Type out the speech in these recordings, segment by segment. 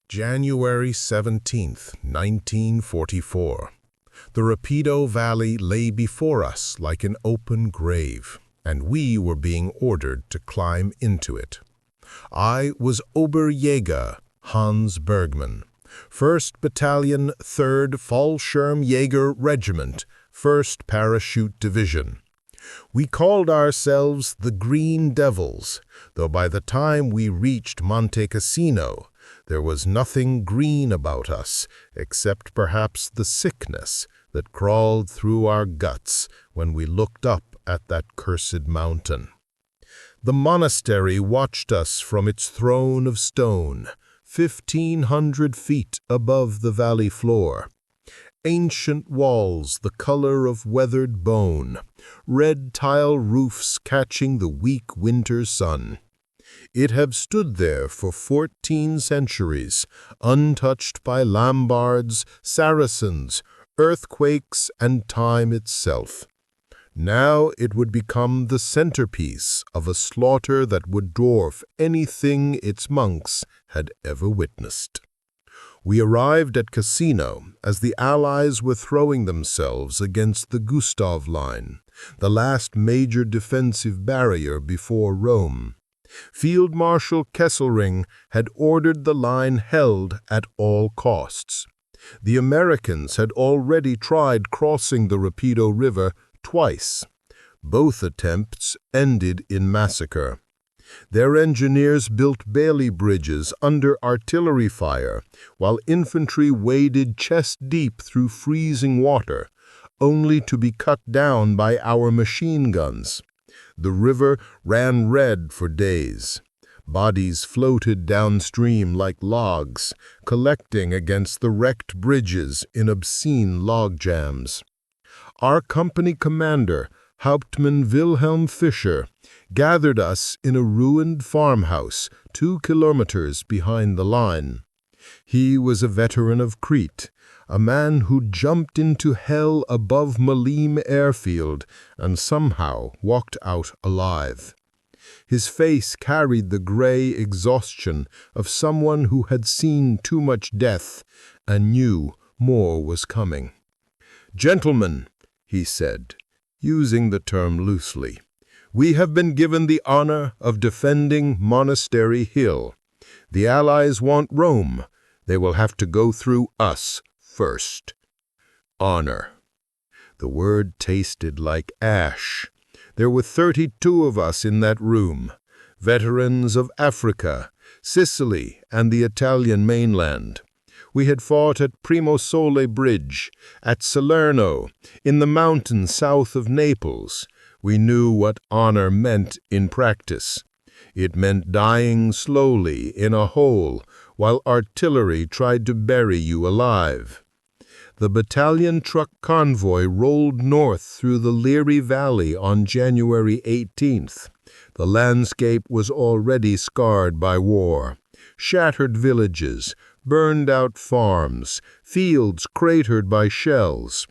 January 17th, 1944. The Rapido Valley lay before us like an open grave, and we were being ordered to climb into it. I was Oberjäger Hans Bergmann, 1st Battalion, 3rd Fallschirmjäger Regiment, 1st Parachute Division. We called ourselves the Green Devils, though by the time we reached Monte Cassino, there was nothing green about us, except perhaps the sickness that crawled through our guts when we looked up at that cursed mountain. The monastery watched us from its throne of stone, 1,500 feet above the valley floor. Ancient walls the color of weathered bone, red tile roofs catching the weak winter sun. It had stood there for 14 centuries, untouched by Lombards, Saracens, earthquakes, and time itself. Now it would become the centerpiece of a slaughter that would dwarf anything its monks had ever witnessed. We arrived at Cassino as the Allies were throwing themselves against the Gustav Line, the last major defensive barrier before Rome. Field Marshal Kesselring had ordered the line held at all costs. The Americans had already tried crossing the Rapido River twice. Both attempts ended in massacre. Their engineers built Bailey bridges under artillery fire, while infantry waded chest-deep through freezing water, only to be cut down by our machine guns. The river ran red for days. Bodies floated downstream like logs, collecting against the wrecked bridges in obscene log jams. Our company commander, Hauptmann Wilhelm Fischer, gathered us in a ruined farmhouse 2 kilometers behind the line. He was a veteran of Crete, a man who jumped into hell above Malim airfield and somehow walked out alive. His face carried the gray exhaustion of someone who had seen too much death and knew more was coming. "Gentlemen," he said, using the term loosely, "we have been given the honor of defending Monastery Hill. The Allies want Rome. They will have to go through us first." Honor. The word tasted like ash. There were 32 of us in that room, veterans of Africa, Sicily, and the Italian mainland. We had fought at Primosole Bridge, at Salerno, in the mountains south of Naples. We knew what honor meant in practice. It meant dying slowly in a hole while artillery tried to bury you alive. The battalion truck convoy rolled north through the Leary Valley on January 18th. The landscape was already scarred by war. Shattered villages, burned-out farms, fields cratered by shells.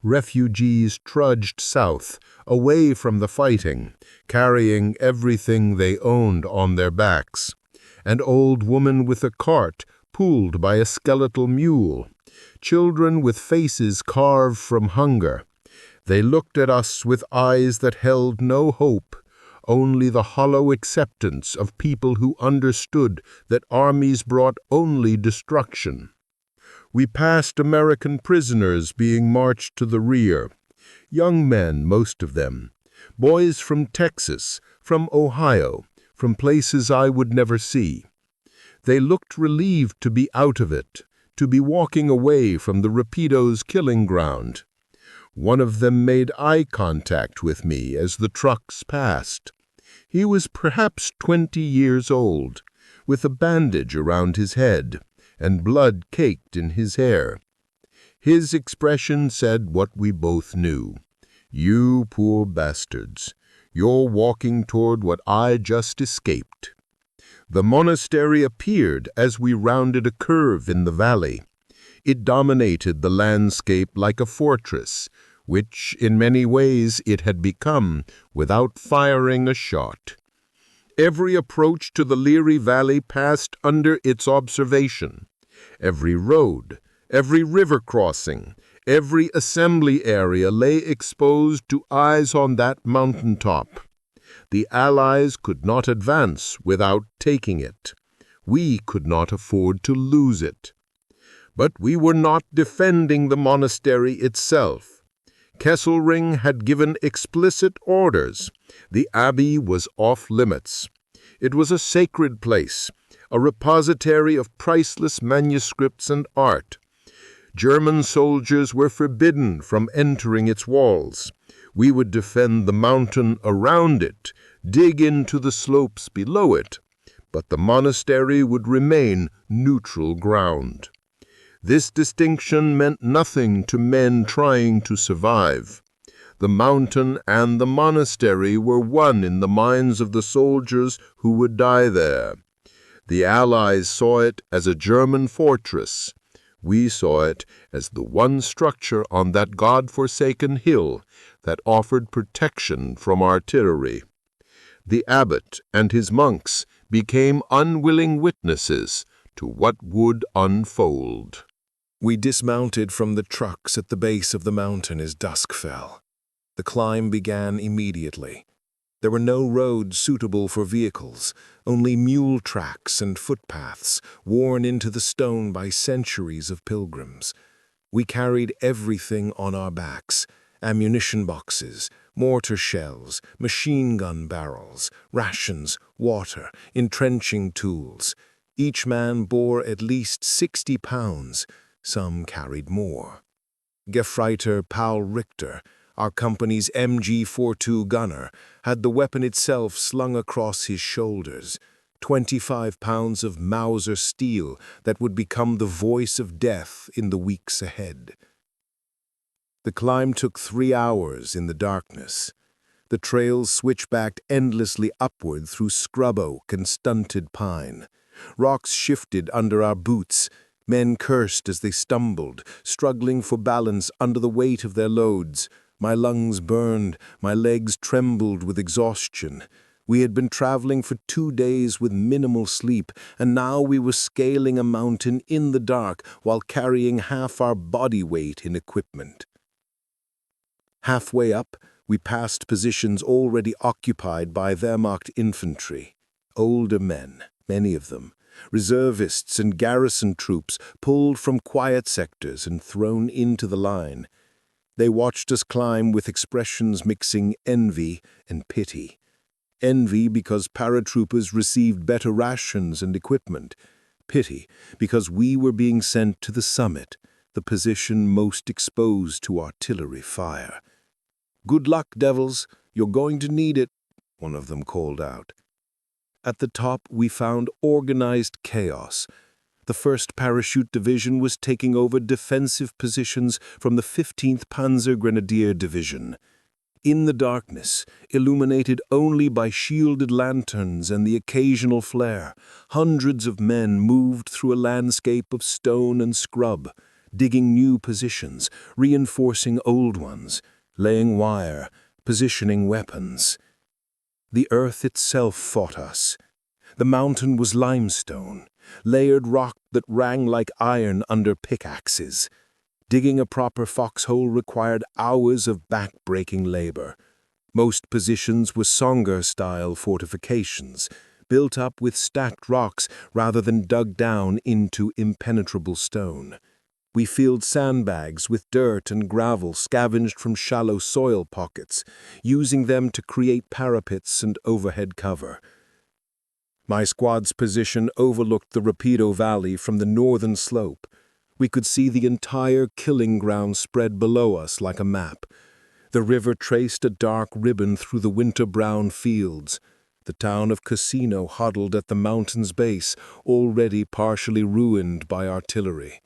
Refugees trudged south, away from the fighting, carrying everything they owned on their backs. An old woman with a cart pulled by a skeletal mule. Children with faces carved from hunger. They looked at us with eyes that held no hope, only the hollow acceptance of people who understood that armies brought only destruction. We passed American prisoners being marched to the rear. Young men, most of them. Boys from Texas, from Ohio, from places I would never see. They looked relieved to be out of it, to be walking away from the Rapido's killing ground. One of them made eye contact with me as the trucks passed. He was perhaps 20 years old, with a bandage around his head, and blood caked in his hair. His expression said what we both knew. "You poor bastards, you're walking toward what I just escaped." The monastery appeared as we rounded a curve in the valley. It dominated the landscape like a fortress, which in many ways it had become without firing a shot. Every approach to the Leary Valley passed under its observation. Every road, every river crossing, every assembly area lay exposed to eyes on that mountaintop. The Allies could not advance without taking it. We could not afford to lose it. But we were not defending the monastery itself. Kesselring had given explicit orders. The abbey was off limits. It was a sacred place, a repository of priceless manuscripts and art. German soldiers were forbidden from entering its walls. We would defend the mountain around it, dig into the slopes below it, but the monastery would remain neutral ground. This distinction meant nothing to men trying to survive. The mountain and the monastery were one in the minds of the soldiers who would die there. The Allies saw it as a German fortress. We saw it as the one structure on that God-forsaken hill that offered protection from artillery. The abbot and his monks became unwilling witnesses to what would unfold. We dismounted from the trucks at the base of the mountain as dusk fell. The climb began immediately. There were no roads suitable for vehicles, only mule tracks and footpaths worn into the stone by centuries of pilgrims. We carried everything on our backs: ammunition boxes, mortar shells, machine gun barrels, rations, water, entrenching tools. Each man bore at least 60 pounds. Some carried more. Gefreiter Paul Richter, our company's MG-42 gunner, had the weapon itself slung across his shoulders, 25 pounds of Mauser steel that would become the voice of death in the weeks ahead. The climb took 3 hours in the darkness. The trails switchbacked endlessly upward through scrub oak and stunted pine. Rocks shifted under our boots. Men cursed as they stumbled, struggling for balance under the weight of their loads. My lungs burned, my legs trembled with exhaustion. We had been traveling for 2 days with minimal sleep, and now we were scaling a mountain in the dark while carrying half our body weight in equipment. Halfway up, we passed positions already occupied by Wehrmacht infantry. Older men, many of them, reservists and garrison troops pulled from quiet sectors and thrown into the line. They watched us climb with expressions mixing envy and pity. Envy because paratroopers received better rations and equipment. Pity because we were being sent to the summit, the position most exposed to artillery fire. "Good luck, devils. You're going to need it," one of them called out. At the top, we found organized chaos. The 1st Parachute Division was taking over defensive positions from the 15th Panzer Grenadier Division. In the darkness, illuminated only by shielded lanterns and the occasional flare, hundreds of men moved through a landscape of stone and scrub, digging new positions, reinforcing old ones, laying wire, positioning weapons. The earth itself fought us. The mountain was limestone, layered rock that rang like iron under pickaxes. Digging a proper foxhole required hours of back-breaking labor. Most positions were Songer-style fortifications, built up with stacked rocks rather than dug down into impenetrable stone. We filled sandbags with dirt and gravel scavenged from shallow soil pockets, using them to create parapets and overhead cover. My squad's position overlooked the Rapido Valley from the northern slope. We could see the entire killing ground spread below us like a map. The river traced a dark ribbon through the winter-brown fields. The town of Cassino huddled at the mountain's base, already partially ruined by artillery.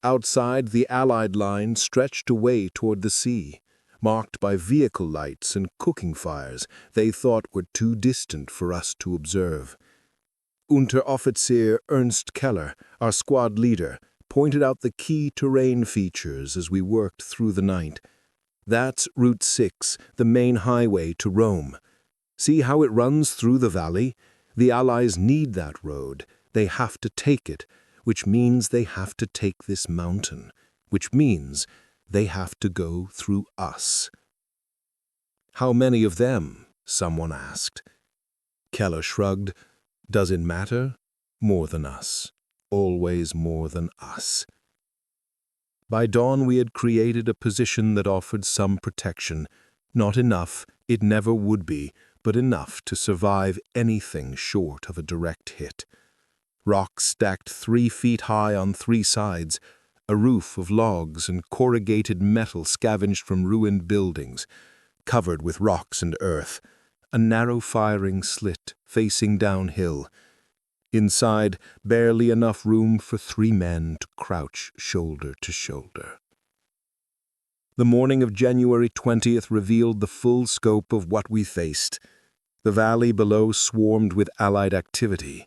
Outside, the Allied line stretched away toward the sea, marked by vehicle lights and cooking fires they thought were too distant for us to observe. Unteroffizier Ernst Keller, our squad leader, pointed out the key terrain features as we worked through the night. "That's Route 6, the main highway to Rome. See how it runs through the valley? The Allies need that road. They have to take it. which means they have to take this mountain, which means they have to go through us. How many of them? Someone asked. Keller shrugged. Does it matter? More than us. Always more than us. By dawn we had created a position that offered some protection. Not enough, it never would be, but enough to survive anything short of a direct hit. Rocks stacked 3 feet high on 3 sides, a roof of logs and corrugated metal scavenged from ruined buildings, covered with rocks and earth, a narrow firing slit facing downhill. Inside, barely enough room for 3 men to crouch shoulder to shoulder. The morning of January 20th revealed the full scope of what we faced. The valley below swarmed with Allied activity.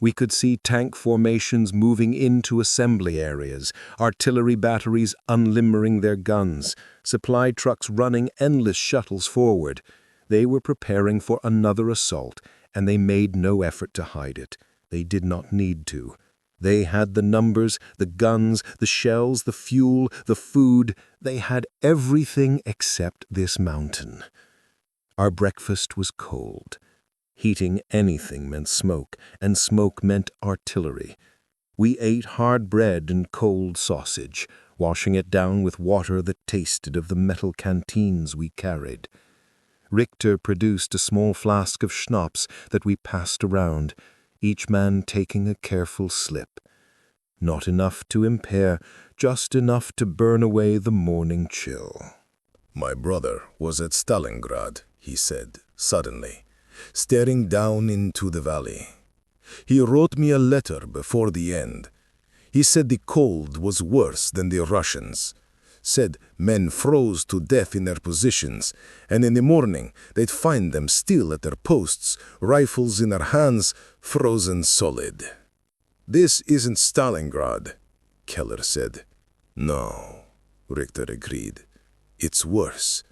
We could see tank formations moving into assembly areas, artillery batteries unlimbering their guns, supply trucks running endless shuttles forward. They were preparing for another assault, and they made no effort to hide it. They did not need to. They had the numbers, the guns, the shells, the fuel, the food. They had everything except this mountain. Our breakfast was cold. Heating anything meant smoke, and smoke meant artillery. We ate hard bread and cold sausage, washing it down with water that tasted of the metal canteens we carried. Richter produced a small flask of schnapps that we passed around, each man taking a careful slip. Not enough to impair, just enough to burn away the morning chill. "My brother was at Stalingrad," he said, suddenly, staring down into the valley. "He wrote me a letter before the end. He said the cold was worse than the Russians. Said men froze to death in their positions, and in the morning they'd find them still at their posts, rifles in their hands, frozen solid." "This isn't Stalingrad," Keller said. "No," Richter agreed. "It's worse.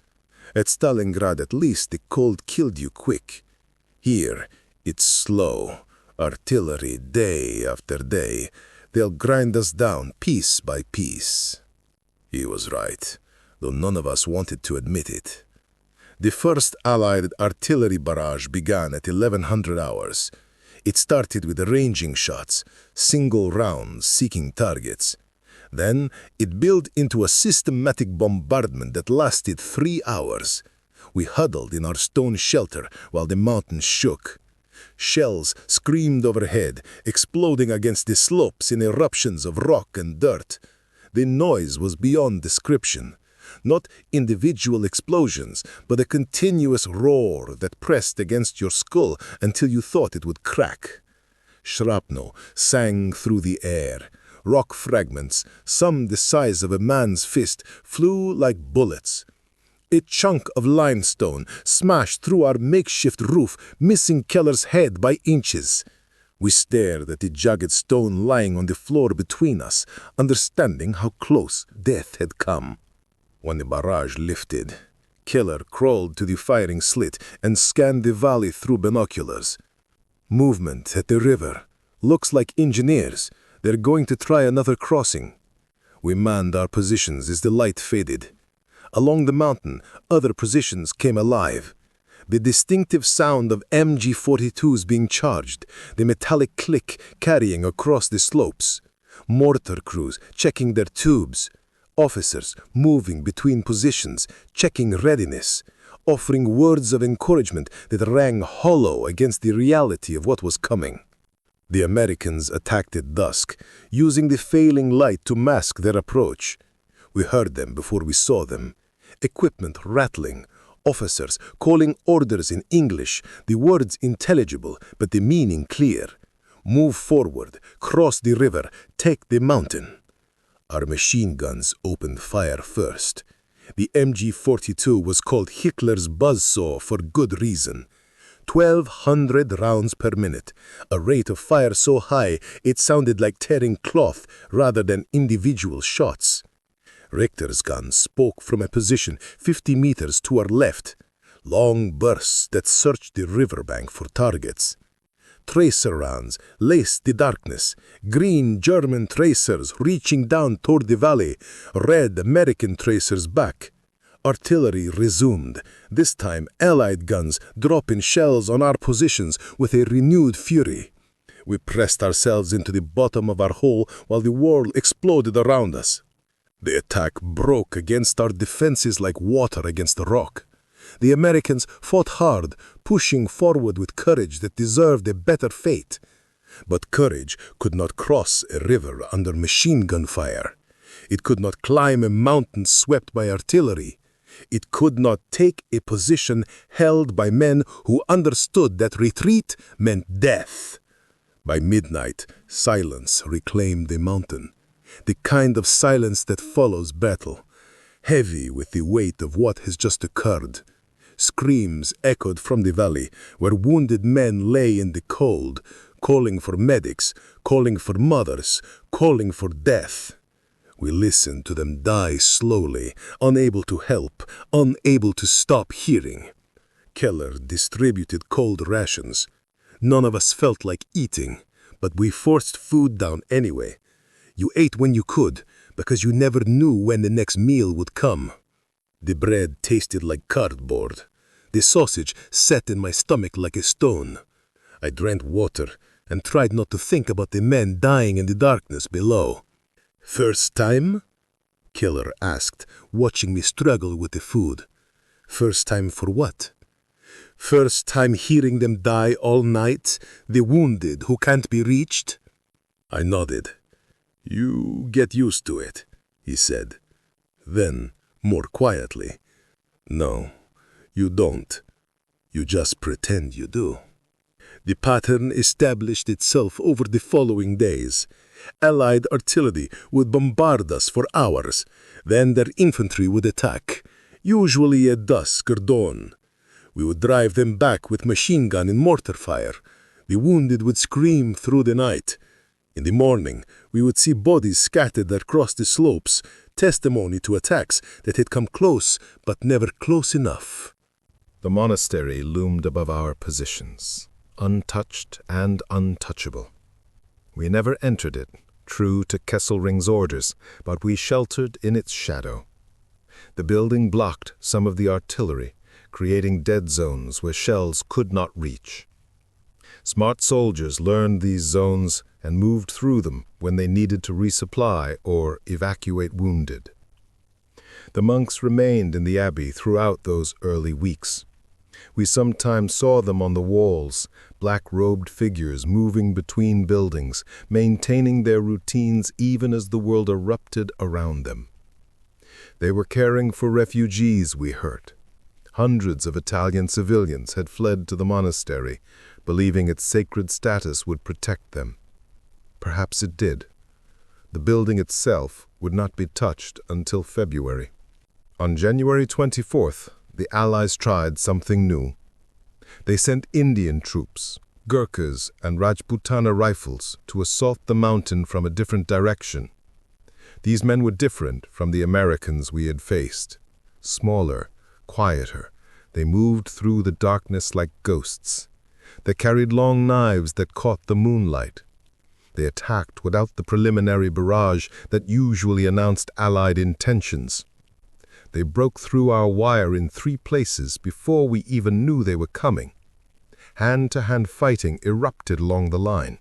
At Stalingrad at least the cold killed you quick. Here it's slow, artillery day after day. They'll grind us down piece by piece." He was right, though none of us wanted to admit it. The first Allied artillery barrage began at 1100 hours. It started with ranging shots, single rounds seeking targets. Then it built into a systematic bombardment that lasted 3 hours. We huddled in our stone shelter while the mountain shook. Shells screamed overhead, exploding against the slopes in eruptions of rock and dirt. The noise was beyond description. Not individual explosions, but a continuous roar that pressed against your skull until you thought it would crack. Shrapnel sang through the air. Rock fragments, some the size of a man's fist, flew like bullets. A chunk of limestone smashed through our makeshift roof, missing Keller's head by inches. We stared at the jagged stone lying on the floor between us, understanding how close death had come. When the barrage lifted, Keller crawled to the firing slit and scanned the valley through binoculars. "Movement at the river. Looks like engineers. They're going to try another crossing." We manned our positions as the light faded. Along the mountain, other positions came alive. The distinctive sound of MG-42s being charged, the metallic click carrying across the slopes. Mortar crews checking their tubes. Officers moving between positions, checking readiness, offering words of encouragement that rang hollow against the reality of what was coming. The Americans attacked at dusk, using the failing light to mask their approach. We heard them before we saw them. Equipment rattling, officers calling orders in English, the words intelligible but the meaning clear. Move forward, cross the river, take the mountain. Our machine guns opened fire first. The MG-42 was called Hitler's buzzsaw for good reason. 1,200 rounds per minute, a rate of fire so high it sounded like tearing cloth rather than individual shots. Richter's gun spoke from a position 50 meters to our left, long bursts that searched the riverbank for targets. tracer rounds laced the darkness, green German tracers reaching down toward the valley, red American tracers back. Artillery resumed, this time Allied guns dropping shells on our positions with a renewed fury. We pressed ourselves into the bottom of our hole while the world exploded around us. The attack broke against our defenses like water against a rock. The Americans fought hard, pushing forward with courage that deserved a better fate. But courage could not cross a river under machine gun fire. It could not climb a mountain swept by artillery. It could not take a position held by men who understood that retreat meant death. By midnight, silence reclaimed the mountain, the kind of silence that follows battle, heavy with the weight of what has just occurred. Screams echoed from the valley, where wounded men lay in the cold, calling for medics, calling for mothers, calling for death. We listened to them die slowly, unable to help, unable to stop hearing. Keller distributed cold rations. None of us felt like eating, but we forced food down anyway. You ate when you could, because you never knew when the next meal would come. The bread tasted like cardboard. The sausage sat in my stomach like a stone. I drank water and tried not to think about the men dying in the darkness below. "First time?" Keller asked, watching me struggle with the food. "First time for what?" "First time hearing them die all night, the wounded who can't be reached?" I nodded. "You get used to it," he said. Then, more quietly, "No, you don't. You just pretend you do." The pattern established itself over the following days. Allied artillery would bombard us for hours. Then their infantry would attack, usually at dusk or dawn. We would drive them back with machine gun and mortar fire. The wounded would scream through the night. In the morning, we would see bodies scattered across the slopes, testimony to attacks that had come close but never close enough. The monastery loomed above our positions, untouched and untouchable. We never entered it, true to Kesselring's orders, but we sheltered in its shadow. The building blocked some of the artillery, creating dead zones where shells could not reach. Smart soldiers learned these zones and moved through them when they needed to resupply or evacuate wounded. The monks remained in the abbey throughout those early weeks. We sometimes saw them on the walls, black-robed figures moving between buildings, maintaining their routines even as the world erupted around them. They were caring for refugees, we heard. Hundreds of Italian civilians had fled to the monastery, believing its sacred status would protect them. Perhaps it did. The building itself would not be touched until February. On January 24th, the Allies tried something new. They sent Indian troops, Gurkhas and Rajputana rifles, to assault the mountain from a different direction. These men were different from the Americans we had faced. Smaller, quieter, they moved through the darkness like ghosts. They carried long knives that caught the moonlight. They attacked without the preliminary barrage that usually announced Allied intentions. They broke through our wire in 3 places before we even knew they were coming. Hand-to-hand fighting erupted along the line.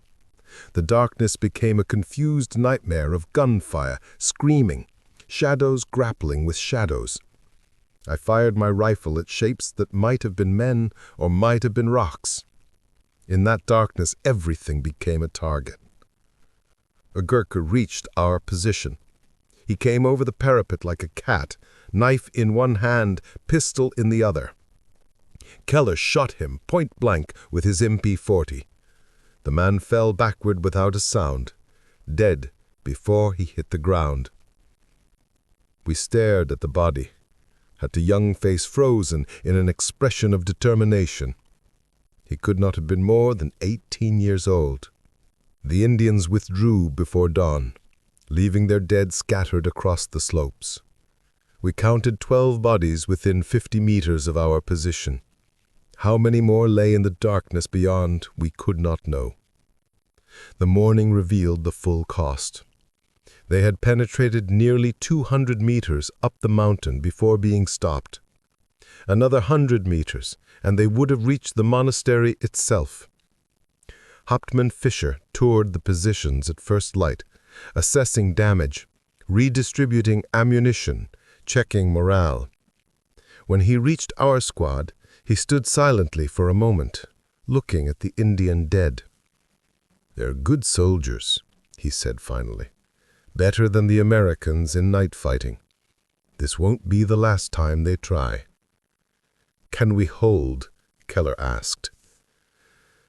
The darkness became a confused nightmare of gunfire, screaming, shadows grappling with shadows. I fired my rifle at shapes that might have been men or might have been rocks. In that darkness, everything became a target. A Gurkha reached our position. He came over the parapet like a cat, knife in one hand, pistol in the other. Keller shot him point blank with his MP40. The man fell backward without a sound, dead before he hit the ground. We stared at the body, at the young face frozen in an expression of determination. He could not have been more than 18 years old. The Indians withdrew before dawn, leaving their dead scattered across the slopes. We counted 12 bodies within 50 meters of our position. How many more lay in the darkness beyond, we could not know. The morning revealed the full cost. They had penetrated nearly 200 meters up the mountain before being stopped. Another 100 meters, and they would have reached the monastery itself. Hauptmann Fischer toured the positions at first light, assessing damage, redistributing ammunition, checking morale. When he reached our squad, he stood silently for a moment, looking at the Indian dead. "They're good soldiers," he said finally. "Better than the Americans in night fighting. This won't be the last time they try." "Can we hold?" Keller asked.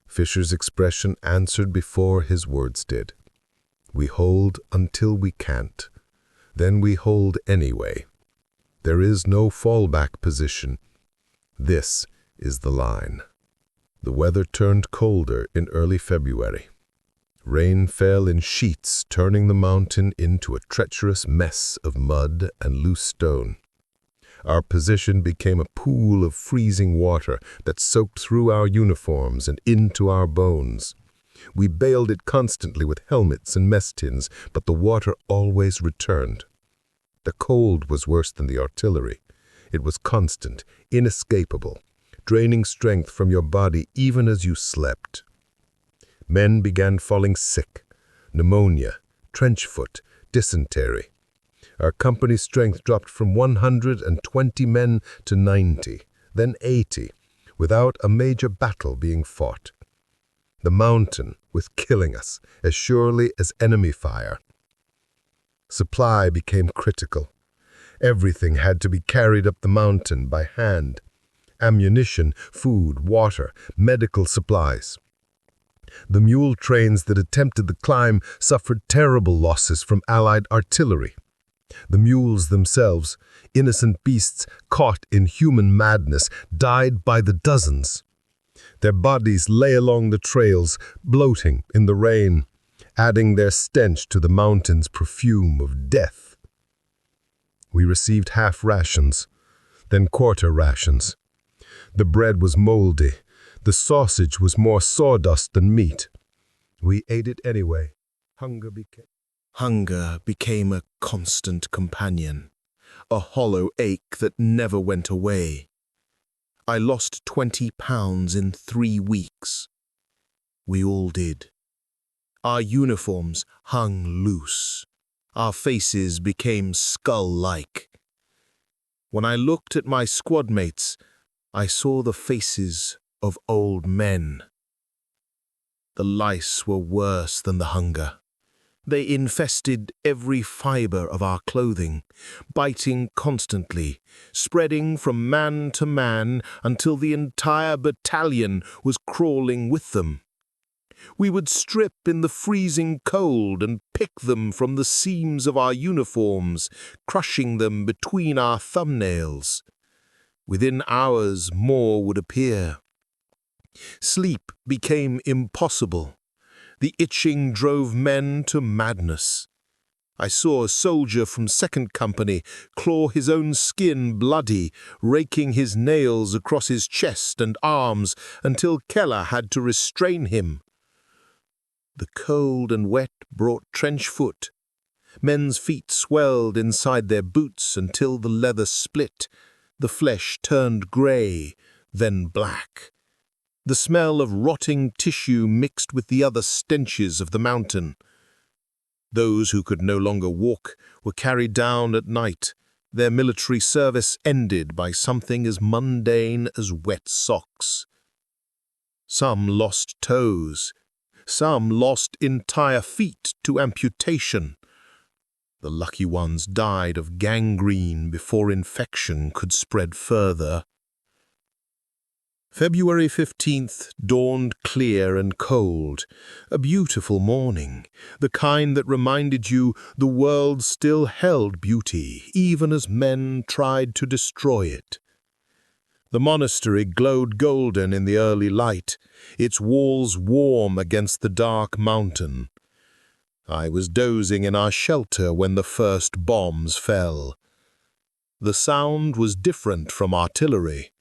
Fischer's expression answered before his words did. "We hold until we can't. Then we hold anyway. There is no fallback position. This is the line." The weather turned colder in early February. Rain fell in sheets, turning the mountain into a treacherous mess of mud and loose stone. Our position became a pool of freezing water that soaked through our uniforms and into our bones. We bailed it constantly with helmets and mess tins, but the water always returned. The cold was worse than the artillery. It was constant, inescapable, draining strength from your body even as you slept. Men began falling sick, pneumonia, trench foot, dysentery. Our company's strength dropped from 120 men to 90, then 80, without a major battle being fought. The mountain was killing us as surely as enemy fire. Supply became critical. Everything had to be carried up the mountain by hand. Ammunition, food, water, medical supplies. The mule trains that attempted the climb suffered terrible losses from Allied artillery. The mules themselves, innocent beasts caught in human madness, died by the dozens. Their bodies lay along the trails, bloating in the rain, adding their stench to the mountain's perfume of death. We received half rations, then quarter rations. The bread was moldy. The sausage was more sawdust than meat. We ate it anyway. Hunger became a constant companion, a hollow ache that never went away. I lost 20 pounds in 3 weeks. We all did. Our uniforms hung loose. Our faces became skull-like. When I looked at my squad mates, I saw the faces of old men. The lice were worse than the hunger. They infested every fiber of our clothing, biting constantly, spreading from man to man until the entire battalion was crawling with them. We would strip in the freezing cold and pick them from the seams of our uniforms, crushing them between our thumbnails. Within hours, more would appear. Sleep became impossible. The itching drove men to madness. I saw a soldier from 2nd Company claw his own skin bloody, raking his nails across his chest and arms until Keller had to restrain him. The cold and wet brought trench foot. Men's feet swelled inside their boots until the leather split. The flesh turned grey, then black. The smell of rotting tissue mixed with the other stenches of the mountain. Those who could no longer walk were carried down at night, their military service ended by something as mundane as wet socks. Some lost toes. Some lost entire feet to amputation. The lucky ones died of gangrene before infection could spread further. February 15th dawned clear and cold, a beautiful morning, the kind that reminded you the world still held beauty, even as men tried to destroy it. The monastery glowed golden in the early light, its walls warm against the dark mountain. I was dozing in our shelter when the first bombs fell. The sound was different from artillery,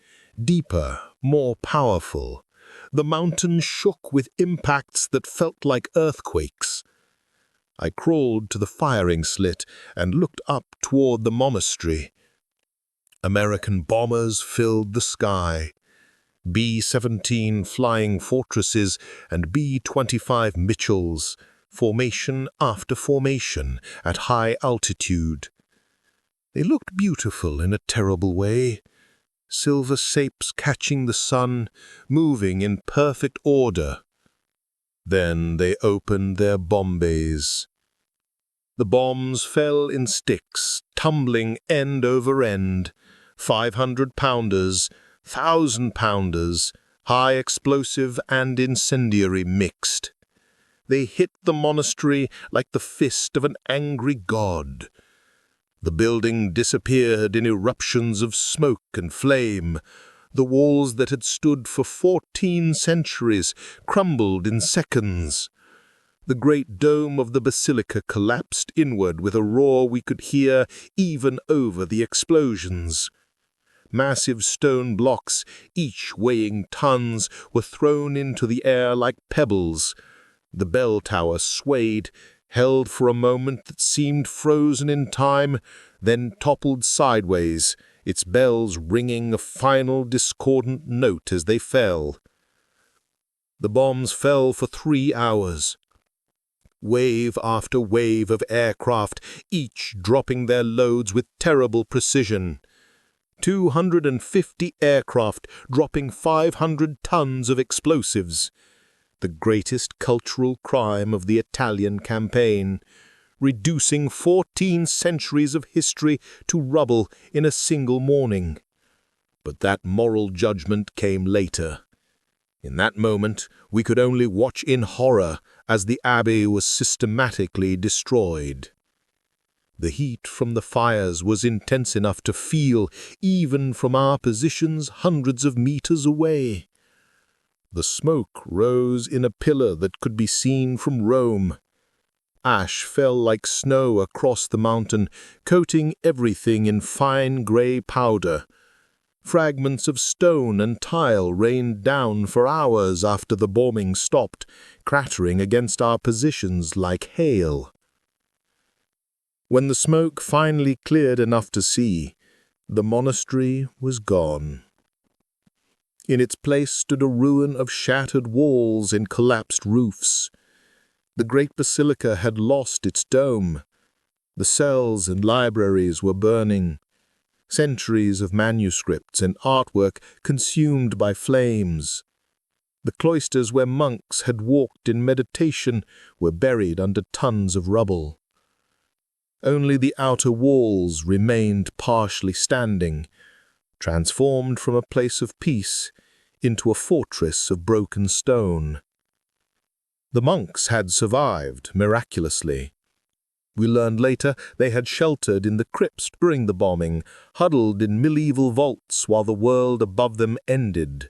deeper, more powerful. The mountain shook with impacts that felt like earthquakes. I crawled to the firing slit and looked up toward the monastery. American bombers filled the sky. B-17 flying fortresses and B-25 Mitchells, formation after formation at high altitude. They looked beautiful in a terrible way. Silver sapes catching the sun, moving in perfect order. Then they opened their bomb bays. The bombs fell in sticks, tumbling end over end. 500-pounders, 1,000-pounders, high explosive and incendiary mixed. They hit the monastery like the fist of an angry god. The building disappeared in eruptions of smoke and flame. The walls that had stood for 14 centuries crumbled in seconds. The great dome of the basilica collapsed inward with a roar we could hear even over the explosions. Massive stone blocks, each weighing tons, were thrown into the air like pebbles. The bell tower swayed, held for a moment that seemed frozen in time, then toppled sideways, its bells ringing a final discordant note as they fell. The bombs fell for 3 hours. Wave after wave of aircraft, each dropping their loads with terrible precision. 250 aircraft dropping 500 tons of explosives. The greatest cultural crime of the Italian campaign, reducing 14 centuries of history to rubble in a single morning. But that moral judgment came later. In that moment, we could only watch in horror as the abbey was systematically destroyed. The heat from the fires was intense enough to feel even from our positions hundreds of meters away. The smoke rose in a pillar that could be seen from Rome. Ash fell like snow across the mountain, coating everything in fine gray powder. Fragments of stone and tile rained down for hours after the bombing stopped, clattering against our positions like hail. When the smoke finally cleared enough to see, the monastery was gone. In its place stood a ruin of shattered walls and collapsed roofs. The great basilica had lost its dome. The cells and libraries were burning. Centuries of manuscripts and artwork consumed by flames. The cloisters where monks had walked in meditation were buried under tons of rubble. Only the outer walls remained partially standing, transformed from a place of peace into a fortress of broken stone. The monks had survived miraculously. We learned later they had sheltered in the crypts during the bombing, huddled in medieval vaults while the world above them ended.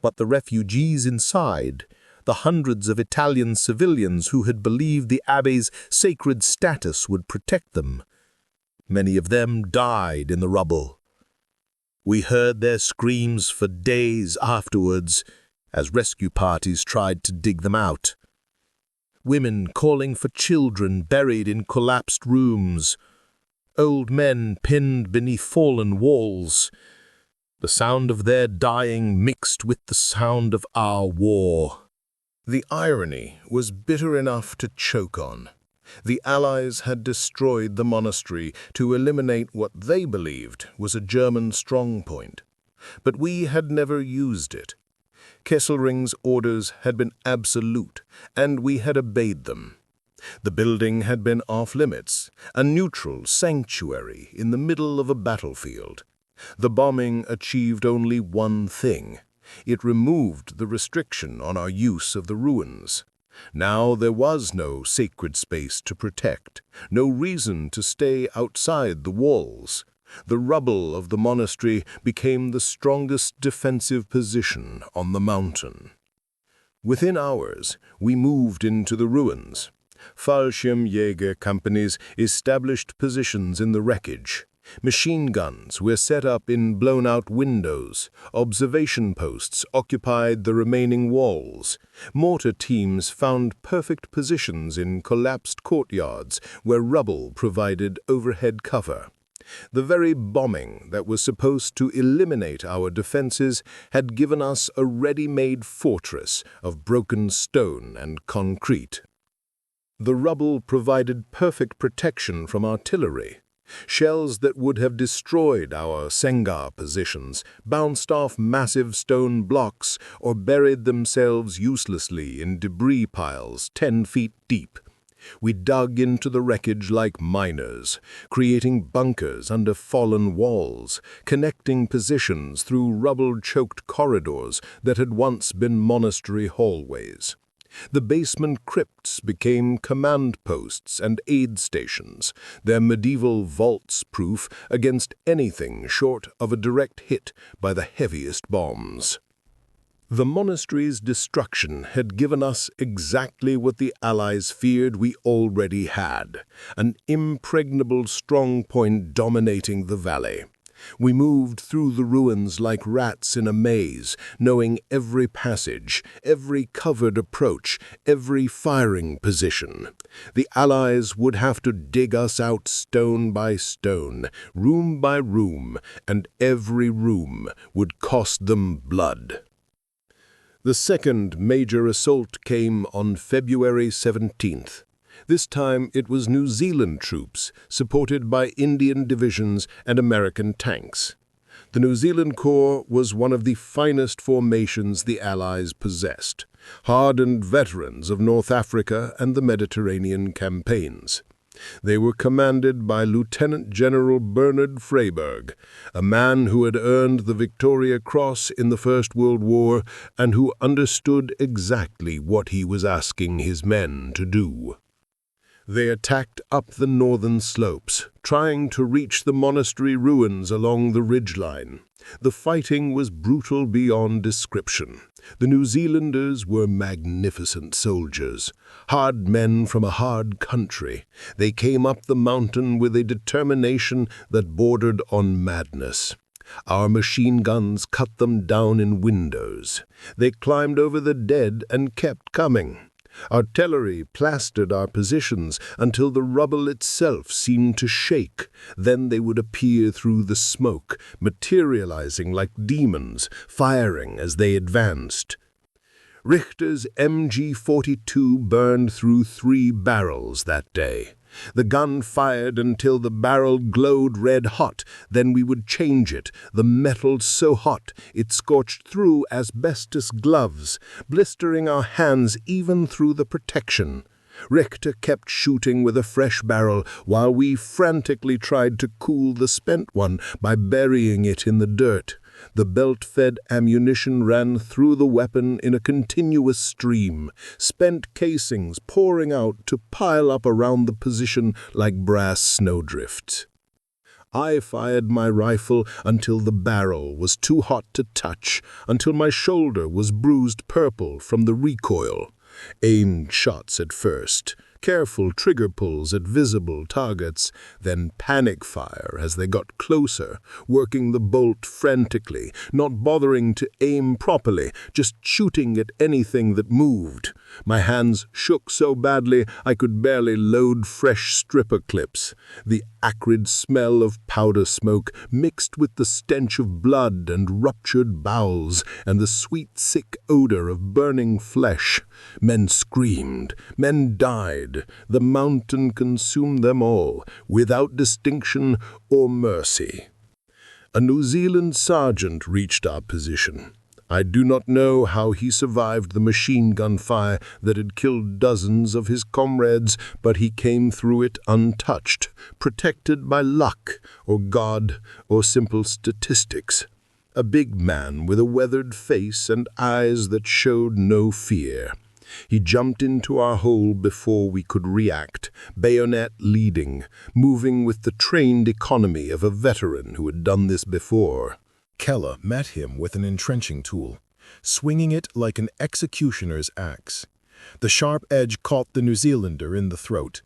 But the refugees inside, the hundreds of Italian civilians who had believed the abbey's sacred status would protect them, many of them died in the rubble. We heard their screams for days afterwards as rescue parties tried to dig them out. Women calling for children buried in collapsed rooms. Old men pinned beneath fallen walls. The sound of their dying mixed with the sound of our war. The irony was bitter enough to choke on. The Allies had destroyed the monastery to eliminate what they believed was a German strongpoint. But we had never used it. Kesselring's orders had been absolute, and we had obeyed them. The building had been off-limits, a neutral sanctuary in the middle of a battlefield. The bombing achieved only one thing. It removed the restriction on our use of the ruins. Now there was no sacred space to protect, no reason to stay outside the walls. The rubble of the monastery became the strongest defensive position on the mountain. Within hours, we moved into the ruins. Fallschirmjäger companies established positions in the wreckage. Machine guns were set up in blown-out windows. Observation posts occupied the remaining walls. Mortar teams found perfect positions in collapsed courtyards where rubble provided overhead cover. The very bombing that was supposed to eliminate our defenses had given us a ready-made fortress of broken stone and concrete. The rubble provided perfect protection from artillery. Shells that would have destroyed our Sengar positions bounced off massive stone blocks or buried themselves uselessly in debris piles 10 feet deep. We dug into the wreckage like miners, creating bunkers under fallen walls, connecting positions through rubble-choked corridors that had once been monastery hallways. The basement crypts became command posts and aid stations, their medieval vaults proof against anything short of a direct hit by the heaviest bombs. The monastery's destruction had given us exactly what the Allies feared we already had, an impregnable strongpoint dominating the valley. We moved through the ruins like rats in a maze, knowing every passage, every covered approach, every firing position. The Allies would have to dig us out stone by stone, room by room, and every room would cost them blood. The second major assault came on February 17th. This time it was New Zealand troops, supported by Indian divisions and American tanks. The New Zealand Corps was one of the finest formations the Allies possessed, hardened veterans of North Africa and the Mediterranean campaigns. They were commanded by Lieutenant General Bernard Freyberg, a man who had earned the Victoria Cross in the First World War and who understood exactly what he was asking his men to do. They attacked up the northern slopes, trying to reach the monastery ruins along the ridgeline. The fighting was brutal beyond description. The New Zealanders were magnificent soldiers, hard men from a hard country. They came up the mountain with a determination that bordered on madness. Our machine guns cut them down in windows. They climbed over the dead and kept coming. Artillery plastered our positions until the rubble itself seemed to shake. Then they would appear through the smoke, materializing like demons, firing as they advanced. Richter's MG-42 burned through 3 barrels that day. The gun fired until the barrel glowed red-hot, then we would change it, the metal so hot it scorched through asbestos gloves, blistering our hands even through the protection. Richter kept shooting with a fresh barrel while we frantically tried to cool the spent one by burying it in the dirt. The belt-fed ammunition ran through the weapon in a continuous stream, spent casings pouring out to pile up around the position like brass snowdrifts. I fired my rifle until the barrel was too hot to touch, until my shoulder was bruised purple from the recoil. Aimed shots at first, careful trigger pulls at visible targets, then panic fire as they got closer, working the bolt frantically, not bothering to aim properly, just shooting at anything that moved. My hands shook so badly I could barely load fresh stripper clips. The acrid smell of powder smoke mixed with the stench of blood and ruptured bowels and the sweet, sick odor of burning flesh. Men screamed, men died. The mountain consumed them all, without distinction or mercy. A New Zealand sergeant reached our position. I do not know how he survived the machine gun fire that had killed dozens of his comrades, but he came through it untouched, protected by luck, or God, or simple statistics. A big man with a weathered face and eyes that showed no fear. He jumped into our hole before we could react, bayonet leading, moving with the trained economy of a veteran who had done this before. Kella met him with an entrenching tool, swinging it like an executioner's axe. The sharp edge caught the New Zealander in the throat.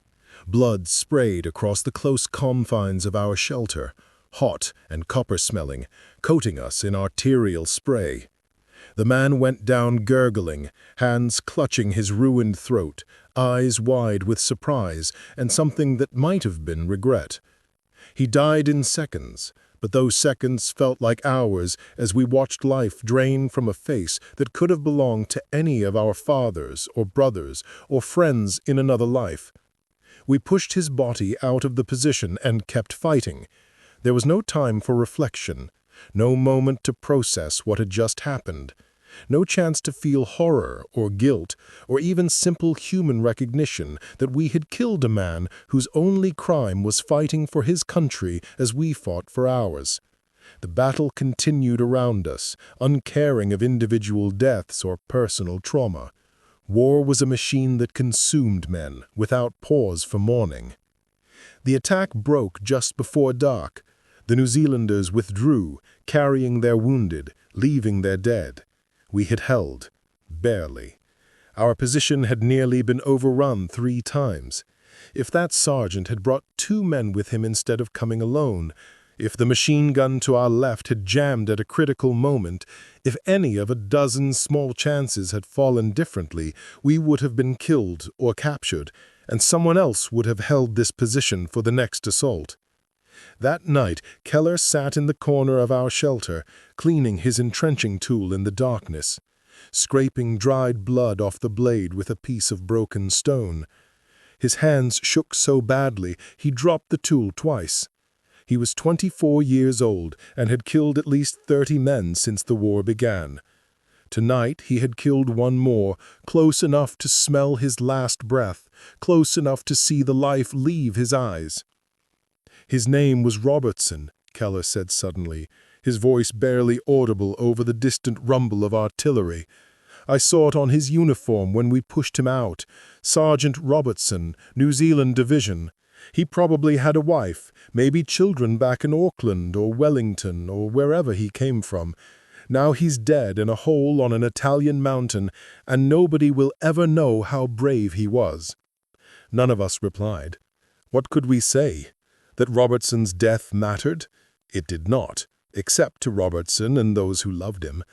Blood sprayed across the close confines of our shelter, hot and copper-smelling, coating us in arterial spray. The man went down gurgling, hands clutching his ruined throat, eyes wide with surprise and something that might have been regret. He died in seconds, but those seconds felt like hours as we watched life drain from a face that could have belonged to any of our fathers or brothers or friends in another life. We pushed his body out of the position and kept fighting. There was no time for reflection, no moment to process what had just happened, no chance to feel horror or guilt or even simple human recognition that we had killed a man whose only crime was fighting for his country as we fought for ours. The battle continued around us, uncaring of individual deaths or personal trauma. War was a machine that consumed men without pause for mourning. The attack broke just before dark. The New Zealanders withdrew, carrying their wounded, leaving their dead. We had held, barely. Our position had nearly been overrun 3 times. If that sergeant had brought 2 men with him instead of coming alone, if the machine gun to our left had jammed at a critical moment, if any of a dozen small chances had fallen differently, we would have been killed or captured, and someone else would have held this position for the next assault. That night, Keller sat in the corner of our shelter, cleaning his entrenching tool in the darkness, scraping dried blood off the blade with a piece of broken stone. His hands shook so badly he dropped the tool twice. He was 24 years old and had killed at least 30 men since the war began. Tonight he had killed one more, close enough to smell his last breath, close enough to see the life leave his eyes. "His name was Robertson," Keller said suddenly, his voice barely audible over the distant rumble of artillery. "I saw it on his uniform when we pushed him out. Sergeant Robertson, New Zealand Division. He probably had a wife, maybe children back in Auckland or Wellington or wherever he came from. Now he's dead in a hole on an Italian mountain, and nobody will ever know how brave he was." None of us replied. What could we say? That Robertson's death mattered? It did not, except to Robertson and those who loved him.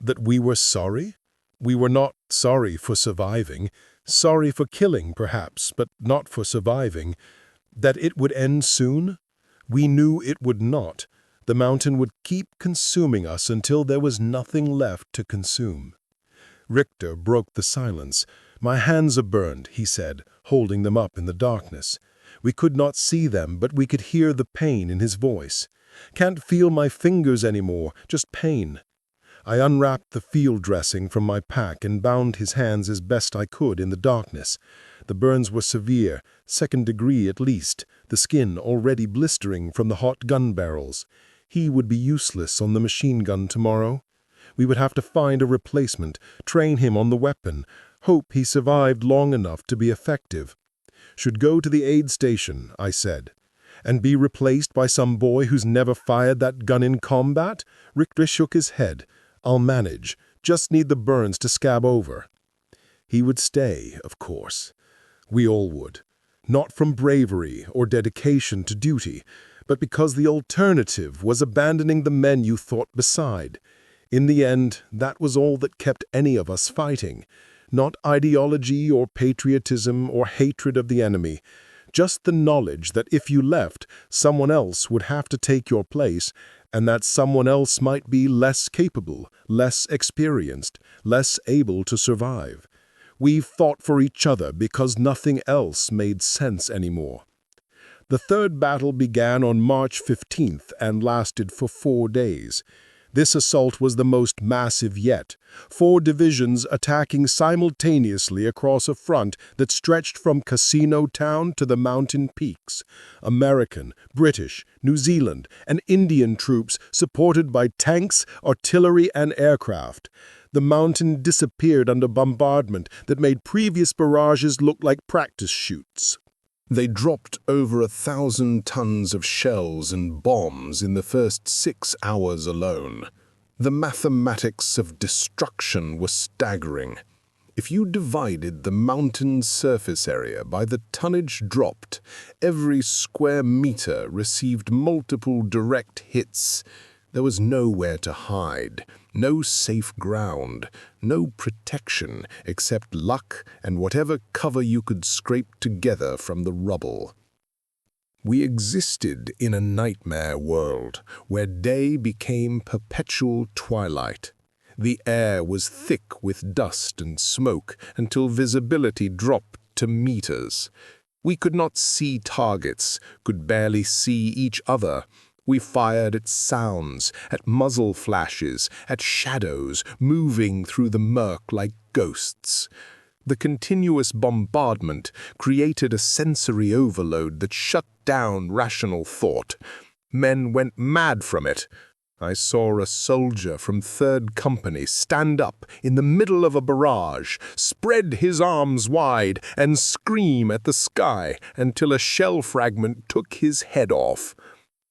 That we were sorry? We were not sorry for surviving. Sorry for killing, perhaps, but not for surviving. That it would end soon? We knew it would not. The mountain would keep consuming us until there was nothing left to consume. Richter broke the silence. "My hands are burned," he said, holding them up in the darkness. We could not see them, but we could hear the pain in his voice. "Can't feel my fingers anymore, just pain." I unwrapped the field dressing from my pack and bound his hands as best I could in the darkness. The burns were severe, 2nd degree at least, the skin already blistering from the hot gun barrels. He would be useless on the machine gun tomorrow. We would have to find a replacement, train him on the weapon, hope he survived long enough to be effective. "Should go to the aid station," I said. "And be replaced by some boy who's never fired that gun in combat?" Richter shook his head. "I'll manage. Just need the burns to scab over." He would stay, of course. We all would. Not from bravery or dedication to duty, but because the alternative was abandoning the men you thought beside. In the end, that was all that kept any of us fighting. Not ideology or patriotism or hatred of the enemy, just the knowledge that if you left, someone else would have to take your place, and that someone else might be less capable, less experienced, less able to survive. We fought for each other because nothing else made sense anymore. The third battle began on March 15th and lasted for 4 days. This assault was the most massive yet, 4 divisions attacking simultaneously across a front that stretched from Casino Town to the mountain peaks. American, British, New Zealand, and Indian troops supported by tanks, artillery, and aircraft. The mountain disappeared under bombardment that made previous barrages look like practice shoots. They dropped over 1,000 tons of shells and bombs in the first 6 hours alone. The mathematics of destruction were staggering. If you divided the mountain's surface area by the tonnage dropped, every square meter received multiple direct hits. There was nowhere to hide, no safe ground, no protection except luck and whatever cover you could scrape together from the rubble. We existed in a nightmare world where day became perpetual twilight. The air was thick with dust and smoke until visibility dropped to meters. We could not see targets, could barely see each other. We fired at sounds, at muzzle flashes, at shadows moving through the murk like ghosts. The continuous bombardment created a sensory overload that shut down rational thought. Men went mad from it. I saw a soldier from 3rd Company stand up in the middle of a barrage, spread his arms wide, and scream at the sky until a shell fragment took his head off.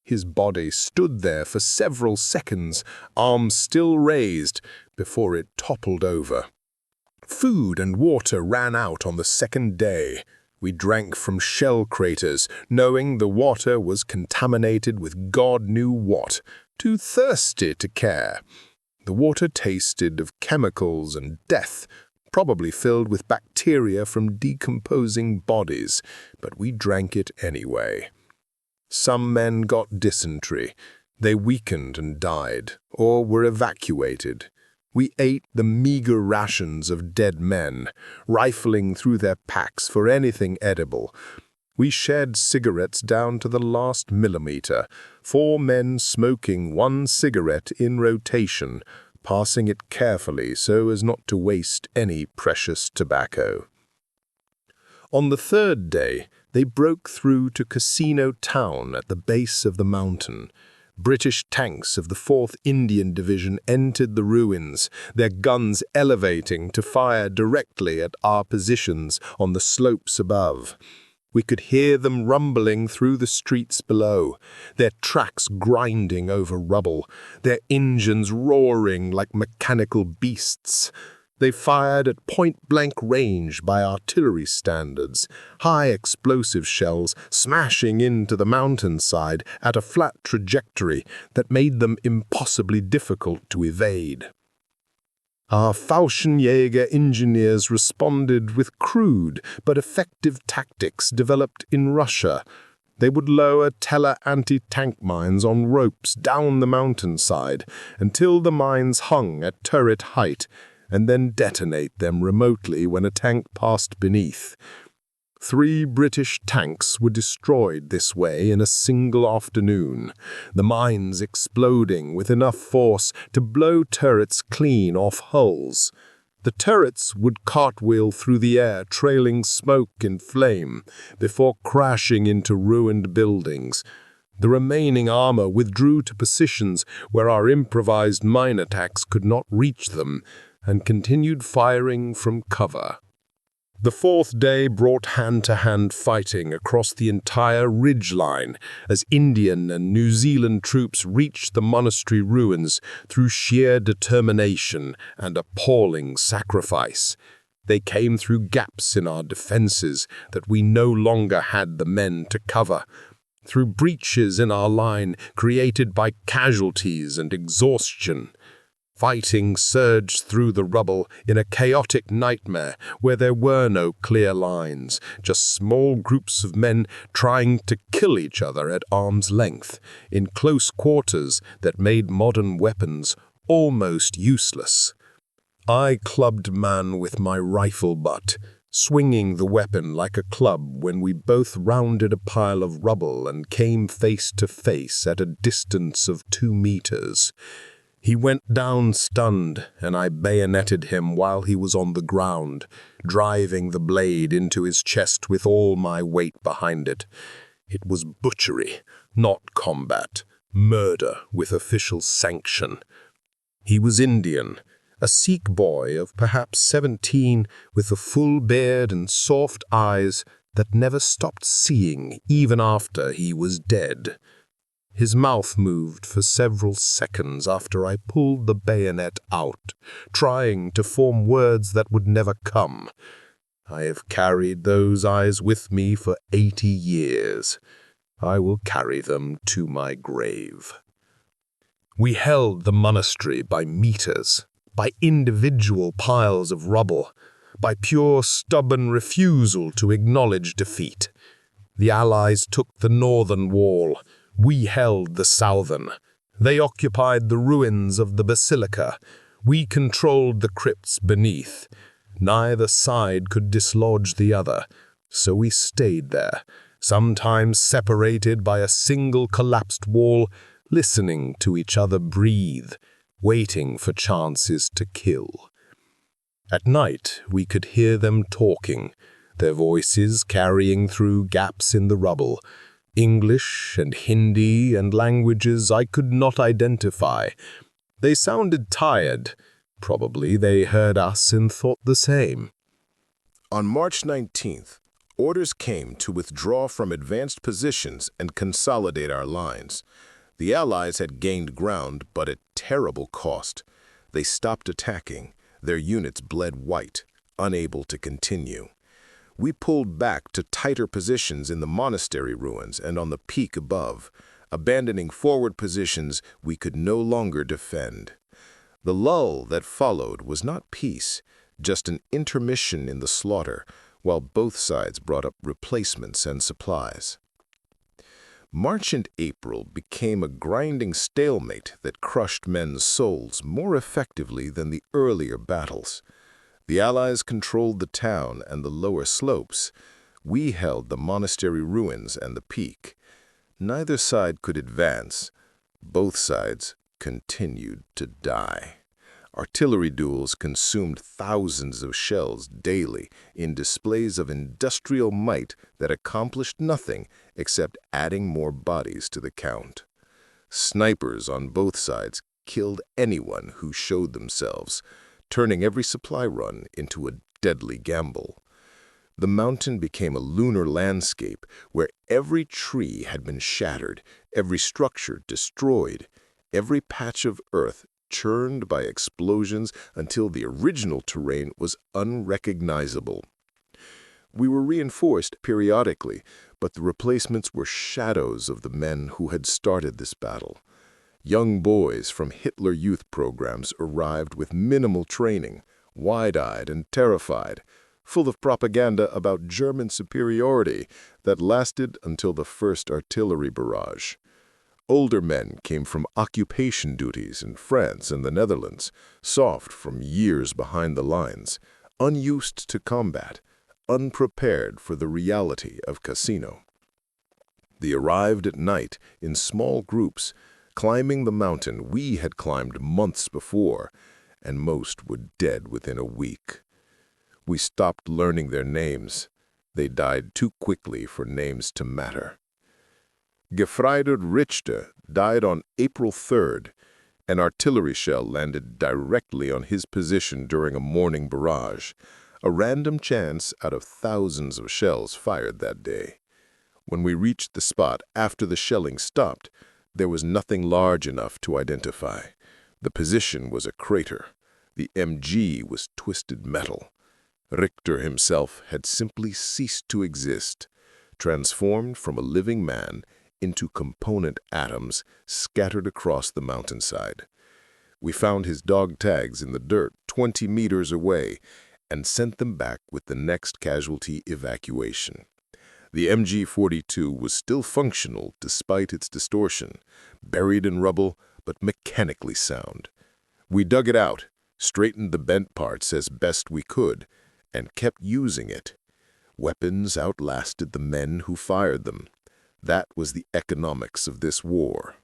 His body stood there for several seconds, arms still raised, before it toppled over. Food and water ran out on the 2nd day. We drank from shell craters, knowing the water was contaminated with God knew what, too thirsty to care. The water tasted of chemicals and death, probably filled with bacteria from decomposing bodies, but we drank it anyway. Some men got dysentery. They weakened and died, or were evacuated. We ate the meager rations of dead men, rifling through their packs for anything edible. We shared cigarettes down to the last millimeter, 4 men smoking 1 cigarette in rotation, passing it carefully so as not to waste any precious tobacco. On the 3rd day, they broke through to Cassino town at the base of the mountain. British tanks of the 4th Indian Division entered the ruins, their guns elevating to fire directly at our positions on the slopes above. We could hear them rumbling through the streets below, their tracks grinding over rubble, their engines roaring like mechanical beasts. They fired at point-blank range by artillery standards, high explosive shells smashing into the mountainside at a flat trajectory that made them impossibly difficult to evade. Our Fallschirmjäger engineers responded with crude but effective tactics developed in Russia. They would lower Teller anti-tank mines on ropes down the mountainside until the mines hung at turret height, and then detonate them remotely when a tank passed beneath. 3 British tanks were destroyed this way in a single afternoon, the mines exploding with enough force to blow turrets clean off hulls. The turrets would cartwheel through the air, trailing smoke and flame, before crashing into ruined buildings. The remaining armor withdrew to positions where our improvised mine attacks could not reach them, and continued firing from cover. The 4th day brought hand-to-hand fighting across the entire ridgeline as Indian and New Zealand troops reached the monastery ruins through sheer determination and appalling sacrifice. They came through gaps in our defenses that we no longer had the men to cover, through breaches in our line created by casualties and exhaustion. Fighting surged through the rubble in a chaotic nightmare where there were no clear lines, just small groups of men trying to kill each other at arm's length, in close quarters that made modern weapons almost useless. I clubbed man with my rifle butt, swinging the weapon like a club when we both rounded a pile of rubble and came face to face at a distance of 2 meters. He went down stunned, and I bayoneted him while he was on the ground, driving the blade into his chest with all my weight behind it. It was butchery, not combat, murder with official sanction. He was Indian, a Sikh boy of perhaps 17 with a full beard and soft eyes that never stopped seeing even after he was dead. His mouth moved for several seconds after I pulled the bayonet out, trying to form words that would never come. I have carried those eyes with me for 80 years. I will carry them to my grave. We held the monastery by meters, by individual piles of rubble, by pure stubborn refusal to acknowledge defeat. The Allies took the northern wall. We held the southern. They occupied the ruins of the basilica. We controlled the crypts beneath. Neither side could dislodge the other, so we stayed there, sometimes separated by a single collapsed wall, listening to each other breathe, waiting for chances to kill. At night, we could hear them talking, their voices carrying through gaps in the rubble, English and Hindi and languages I could not identify. They sounded tired. Probably they heard us and thought the same. On March 19th, orders came to withdraw from advanced positions and consolidate our lines. The Allies had gained ground, but at terrible cost. They stopped attacking. Their units bled white, unable to continue. We pulled back to tighter positions in the monastery ruins and on the peak above, abandoning forward positions we could no longer defend. The lull that followed was not peace, just an intermission in the slaughter, while both sides brought up replacements and supplies. March and April became a grinding stalemate that crushed men's souls more effectively than the earlier battles. The Allies controlled the town and the lower slopes. We held the monastery ruins and the peak. Neither side could advance. Both sides continued to die. Artillery duels consumed thousands of shells daily in displays of industrial might that accomplished nothing except adding more bodies to the count. Snipers on both sides killed anyone who showed themselves, turning every supply run into a deadly gamble. The mountain became a lunar landscape where every tree had been shattered, every structure destroyed, every patch of earth churned by explosions until the original terrain was unrecognizable. We were reinforced periodically, but the replacements were shadows of the men who had started this battle. Young boys from Hitler Youth programs arrived with minimal training, wide-eyed and terrified, full of propaganda about German superiority that lasted until the first artillery barrage. Older men came from occupation duties in France and the Netherlands, soft from years behind the lines, unused to combat, unprepared for the reality of Cassino. They arrived at night in small groups, climbing the mountain we had climbed months before, and most were dead within a week. We stopped learning their names. They died too quickly for names to matter. Gefreiter Richter died on April 3rd. An artillery shell landed directly on his position during a morning barrage, a random chance out of thousands of shells fired that day. When we reached the spot after the shelling stopped, there was nothing large enough to identify. The position was a crater. The MG was twisted metal. Richter himself had simply ceased to exist, transformed from a living man into component atoms scattered across the mountainside. We found his dog tags in the dirt 20 meters away and sent them back with the next casualty evacuation. The MG-42 was still functional despite its distortion, buried in rubble but mechanically sound. We dug it out, straightened the bent parts as best we could, and kept using it. Weapons outlasted the men who fired them. That was the economics of this war.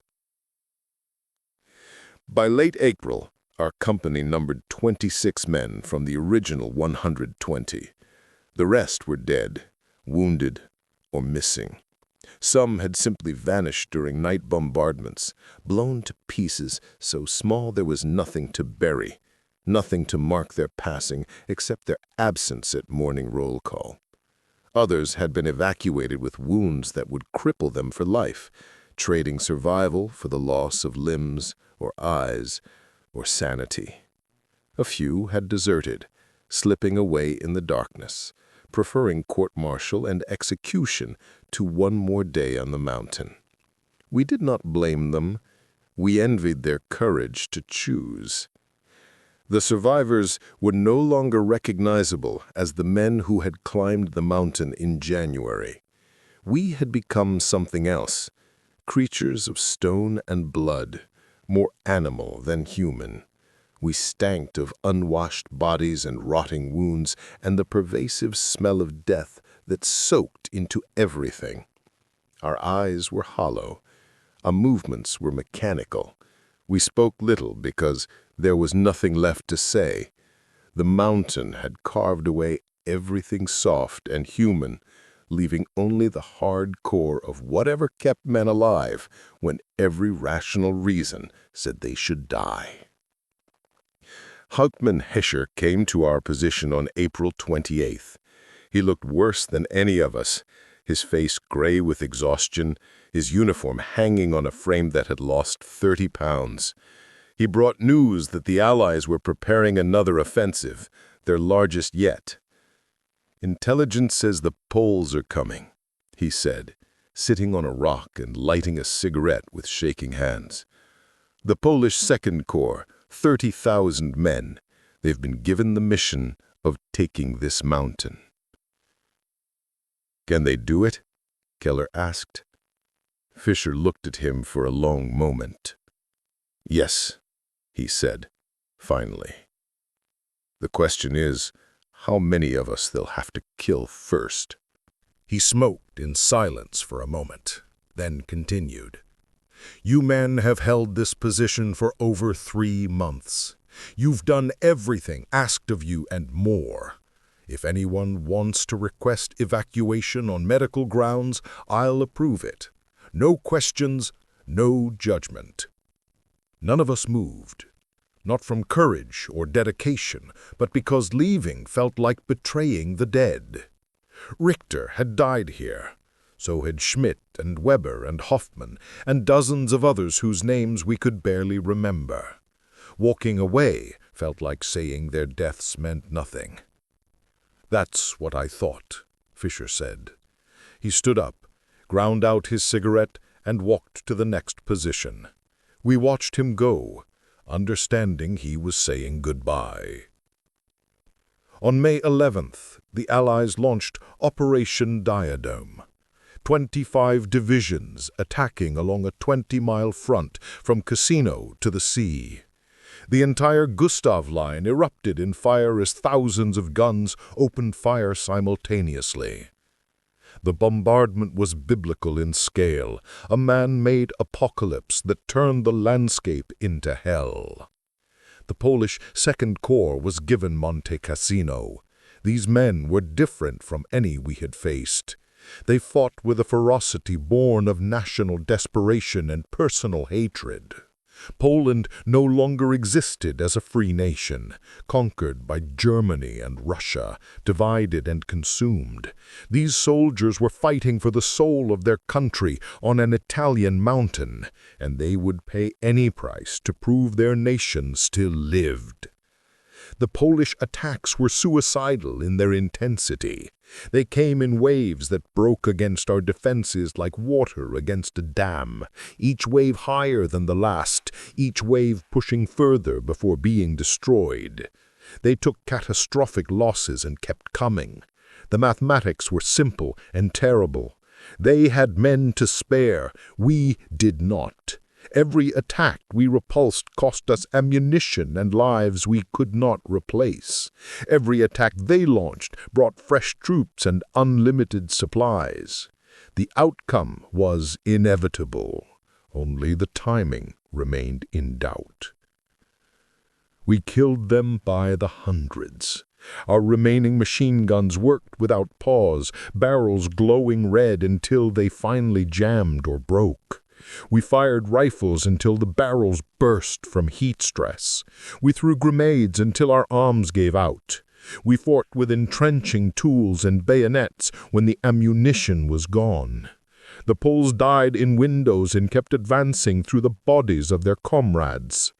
By late April, our company numbered 26 men from the original 120. The rest were dead, wounded, or missing. Some had simply vanished during night bombardments, blown to pieces so small there was nothing to bury, nothing to mark their passing except their absence at morning roll call. Others had been evacuated with wounds that would cripple them for life, trading survival for the loss of limbs or eyes or sanity. A few had deserted, slipping away in the darkness, preferring court-martial and execution to one more day on the mountain. We did not blame them. We envied their courage to choose. The survivors were no longer recognizable as the men who had climbed the mountain in January. We had become something else, creatures of stone and blood, more animal than human. We stank of unwashed bodies and rotting wounds and the pervasive smell of death that soaked into everything. Our eyes were hollow. Our movements were mechanical. We spoke little because there was nothing left to say. The mountain had carved away everything soft and human, leaving only the hard core of whatever kept men alive when every rational reason said they should die. Hauptmann Hescher came to our position on April 28th. He looked worse than any of us, his face gray with exhaustion, his uniform hanging on a frame that had lost 30 pounds. He brought news that the Allies were preparing another offensive, their largest yet. "Intelligence says the Poles are coming," he said, sitting on a rock and lighting a cigarette with shaking hands. "The Polish Second Corps, 30,000 men. They've been given the mission of taking this mountain." "Can they do it?" Keller asked. Fisher looked at him for a long moment. "Yes," he said, finally. "The question is, how many of us they'll have to kill first." He smoked in silence for a moment, then continued. "You men have held this position for over 3 months. You've done everything asked of you and more. If anyone wants to request evacuation on medical grounds, I'll approve it. No questions, no judgment." None of us moved, not from courage or dedication, but because leaving felt like betraying the dead. Richter had died here. So had Schmidt and Weber and Hoffman and dozens of others whose names we could barely remember. Walking away felt like saying their deaths meant nothing. "That's what I thought," Fisher said. He stood up, ground out his cigarette, and walked to the next position. We watched him go, understanding he was saying goodbye. On May 11th, the Allies launched Operation Diadem. 25 divisions attacking along a 20-mile front from Cassino to the sea. The entire Gustav Line erupted in fire as thousands of guns opened fire simultaneously. The bombardment was biblical in scale, a man-made apocalypse that turned the landscape into hell. The Polish Second Corps was given Monte Cassino. These men were different from any we had faced. They fought with a ferocity born of national desperation and personal hatred. Poland no longer existed as a free nation, conquered by Germany and Russia, divided and consumed. These soldiers were fighting for the soul of their country on an Italian mountain, and they would pay any price to prove their nation still lived. The Polish attacks were suicidal in their intensity. They came in waves that broke against our defenses like water against a dam, each wave higher than the last, each wave pushing further before being destroyed. They took catastrophic losses and kept coming. The mathematics were simple and terrible. They had men to spare. We did not. Every attack we repulsed cost us ammunition and lives we could not replace. Every attack they launched brought fresh troops and unlimited supplies. The outcome was inevitable. Only the timing remained in doubt. We killed them by the hundreds. Our remaining machine guns worked without pause, barrels glowing red until they finally jammed or broke. We fired rifles until the barrels burst from heat stress. We threw grenades until our arms gave out. We fought with entrenching tools and bayonets when the ammunition was gone. The Poles died in windows and kept advancing through the bodies of their comrades.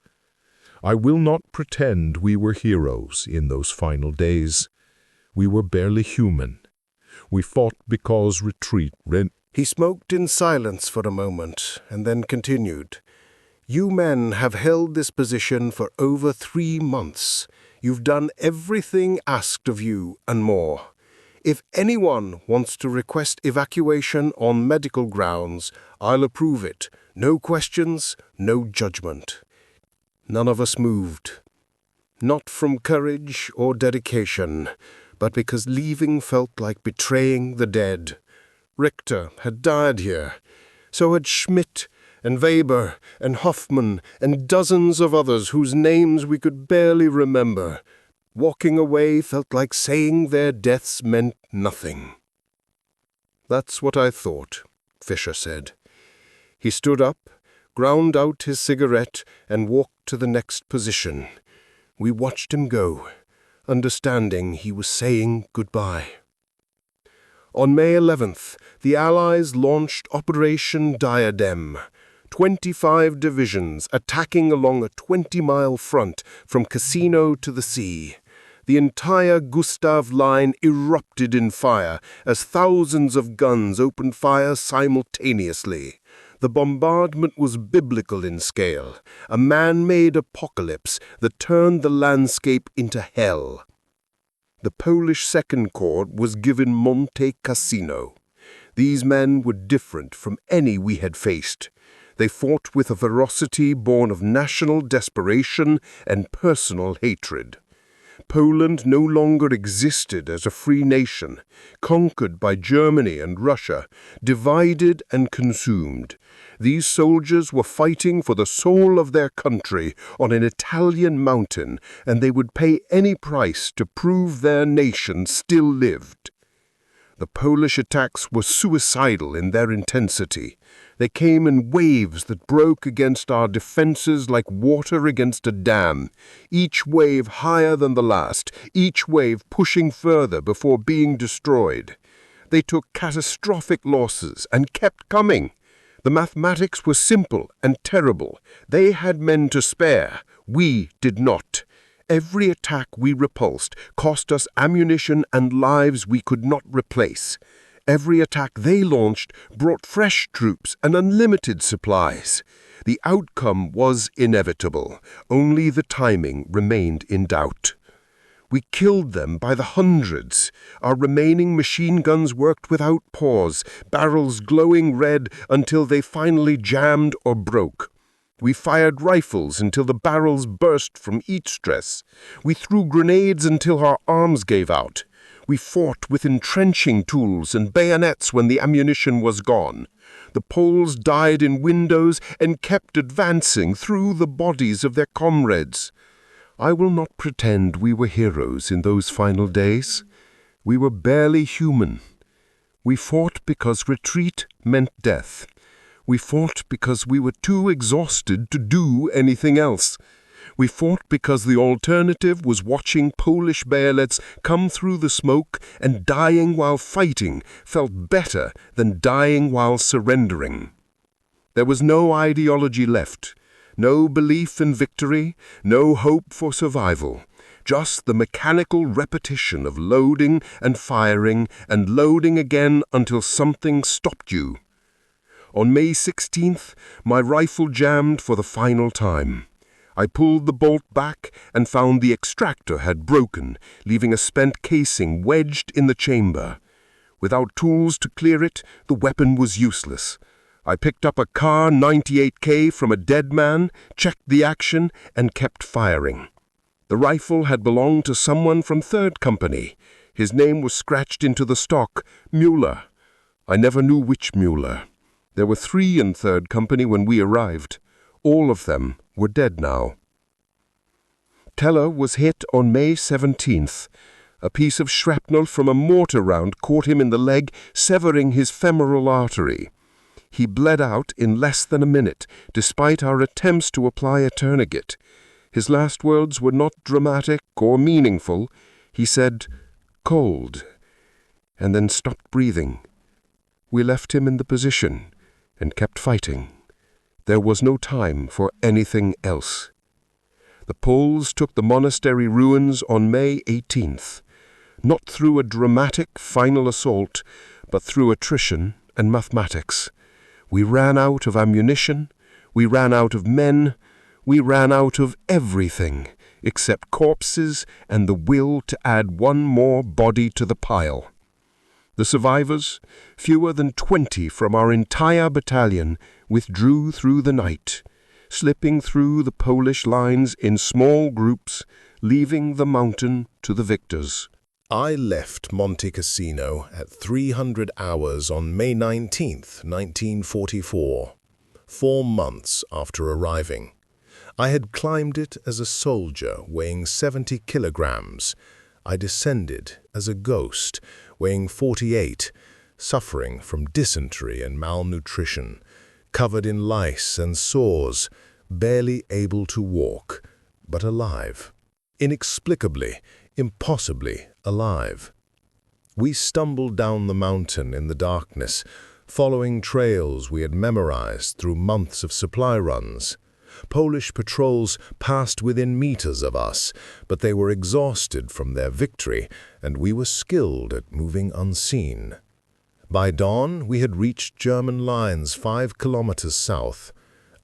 I will not pretend we were heroes in those final days. We were barely human. We fought because retreat rent. He smoked in silence for a moment and then continued. You men have held this position for over 3 months. You've done everything asked of you and more. If anyone wants to request evacuation on medical grounds, I'll approve it. No questions, no judgment. None of us moved. Not from courage or dedication, but because leaving felt like betraying the dead. Richter had died here. So had Schmidt and Weber and Hoffmann and dozens of others whose names we could barely remember. Walking away felt like saying their deaths meant nothing. That's what I thought, Fisher said. He stood up, ground out his cigarette, and walked to the next position. We watched him go, understanding he was saying goodbye. On May 11th, the Allies launched Operation Diadem, 25 divisions attacking along a 20-mile front from Cassino to the sea. The entire Gustav line erupted in fire as thousands of guns opened fire simultaneously. The bombardment was biblical in scale, a man-made apocalypse that turned the landscape into hell. The Polish Second Corps was given Monte Cassino. These men were different from any we had faced. They fought with a ferocity born of national desperation and personal hatred. Poland no longer existed as a free nation, conquered by Germany and Russia, divided and consumed. These soldiers were fighting for the soul of their country on an Italian mountain, and they would pay any price to prove their nation still lived. The Polish attacks were suicidal in their intensity. They came in waves that broke against our defenses like water against a dam, each wave higher than the last, each wave pushing further before being destroyed. They took catastrophic losses and kept coming. The mathematics were simple and terrible. They had men to spare. We did not. Every attack we repulsed cost us ammunition and lives we could not replace. Every attack they launched brought fresh troops and unlimited supplies. The outcome was inevitable. Only the timing remained in doubt. We killed them by the hundreds. Our remaining machine guns worked without pause, barrels glowing red until they finally jammed or broke. We fired rifles until the barrels burst from heat stress. We threw grenades until our arms gave out. We fought with entrenching tools and bayonets when the ammunition was gone. The Poles died in windows and kept advancing through the bodies of their comrades. I will not pretend we were heroes in those final days. We were barely human. We fought because retreat meant death. We fought because we were too exhausted to do anything else. We fought because the alternative was watching Polish bayonets come through the smoke, and dying while fighting felt better than dying while surrendering. There was no ideology left, no belief in victory, no hope for survival, just the mechanical repetition of loading and firing and loading again until something stopped you. On May 16th, my rifle jammed for the final time. I pulled the bolt back and found the extractor had broken, leaving a spent casing wedged in the chamber. Without tools to clear it, the weapon was useless. I picked up a Kar 98K from a dead man, checked the action, and kept firing. The rifle had belonged to someone from 3rd Company. His name was scratched into the stock, Müller. I never knew which Müller. There were 3 in 3rd Company when we arrived. All of them were dead now. Teller was hit on May 17th. A piece of shrapnel from a mortar round caught him in the leg, severing his femoral artery. He bled out in less than a minute, despite our attempts to apply a tourniquet. His last words were not dramatic or meaningful. He said, "cold," and then stopped breathing. We left him in the position and kept fighting. There was no time for anything else. The Poles took the monastery ruins on May 18th, not through a dramatic final assault, but through attrition and mathematics. We ran out of ammunition, we ran out of men, we ran out of everything except corpses and the will to add one more body to the pile. The survivors, fewer than 20 from our entire battalion, withdrew through the night, slipping through the Polish lines in small groups, leaving the mountain to the victors. I left Monte Cassino at 300 hours on May 19th, 1944, 4 months after arriving. I had climbed it as a soldier, weighing 70 kilograms. I descended as a ghost, weighing 48, suffering from dysentery and malnutrition, covered in lice and sores, barely able to walk, but alive. Inexplicably, impossibly alive. We stumbled down the mountain in the darkness, following trails we had memorized through months of supply runs. Polish patrols passed within meters of us, but they were exhausted from their victory, and we were skilled at moving unseen. By dawn, we had reached German lines 5 kilometers south.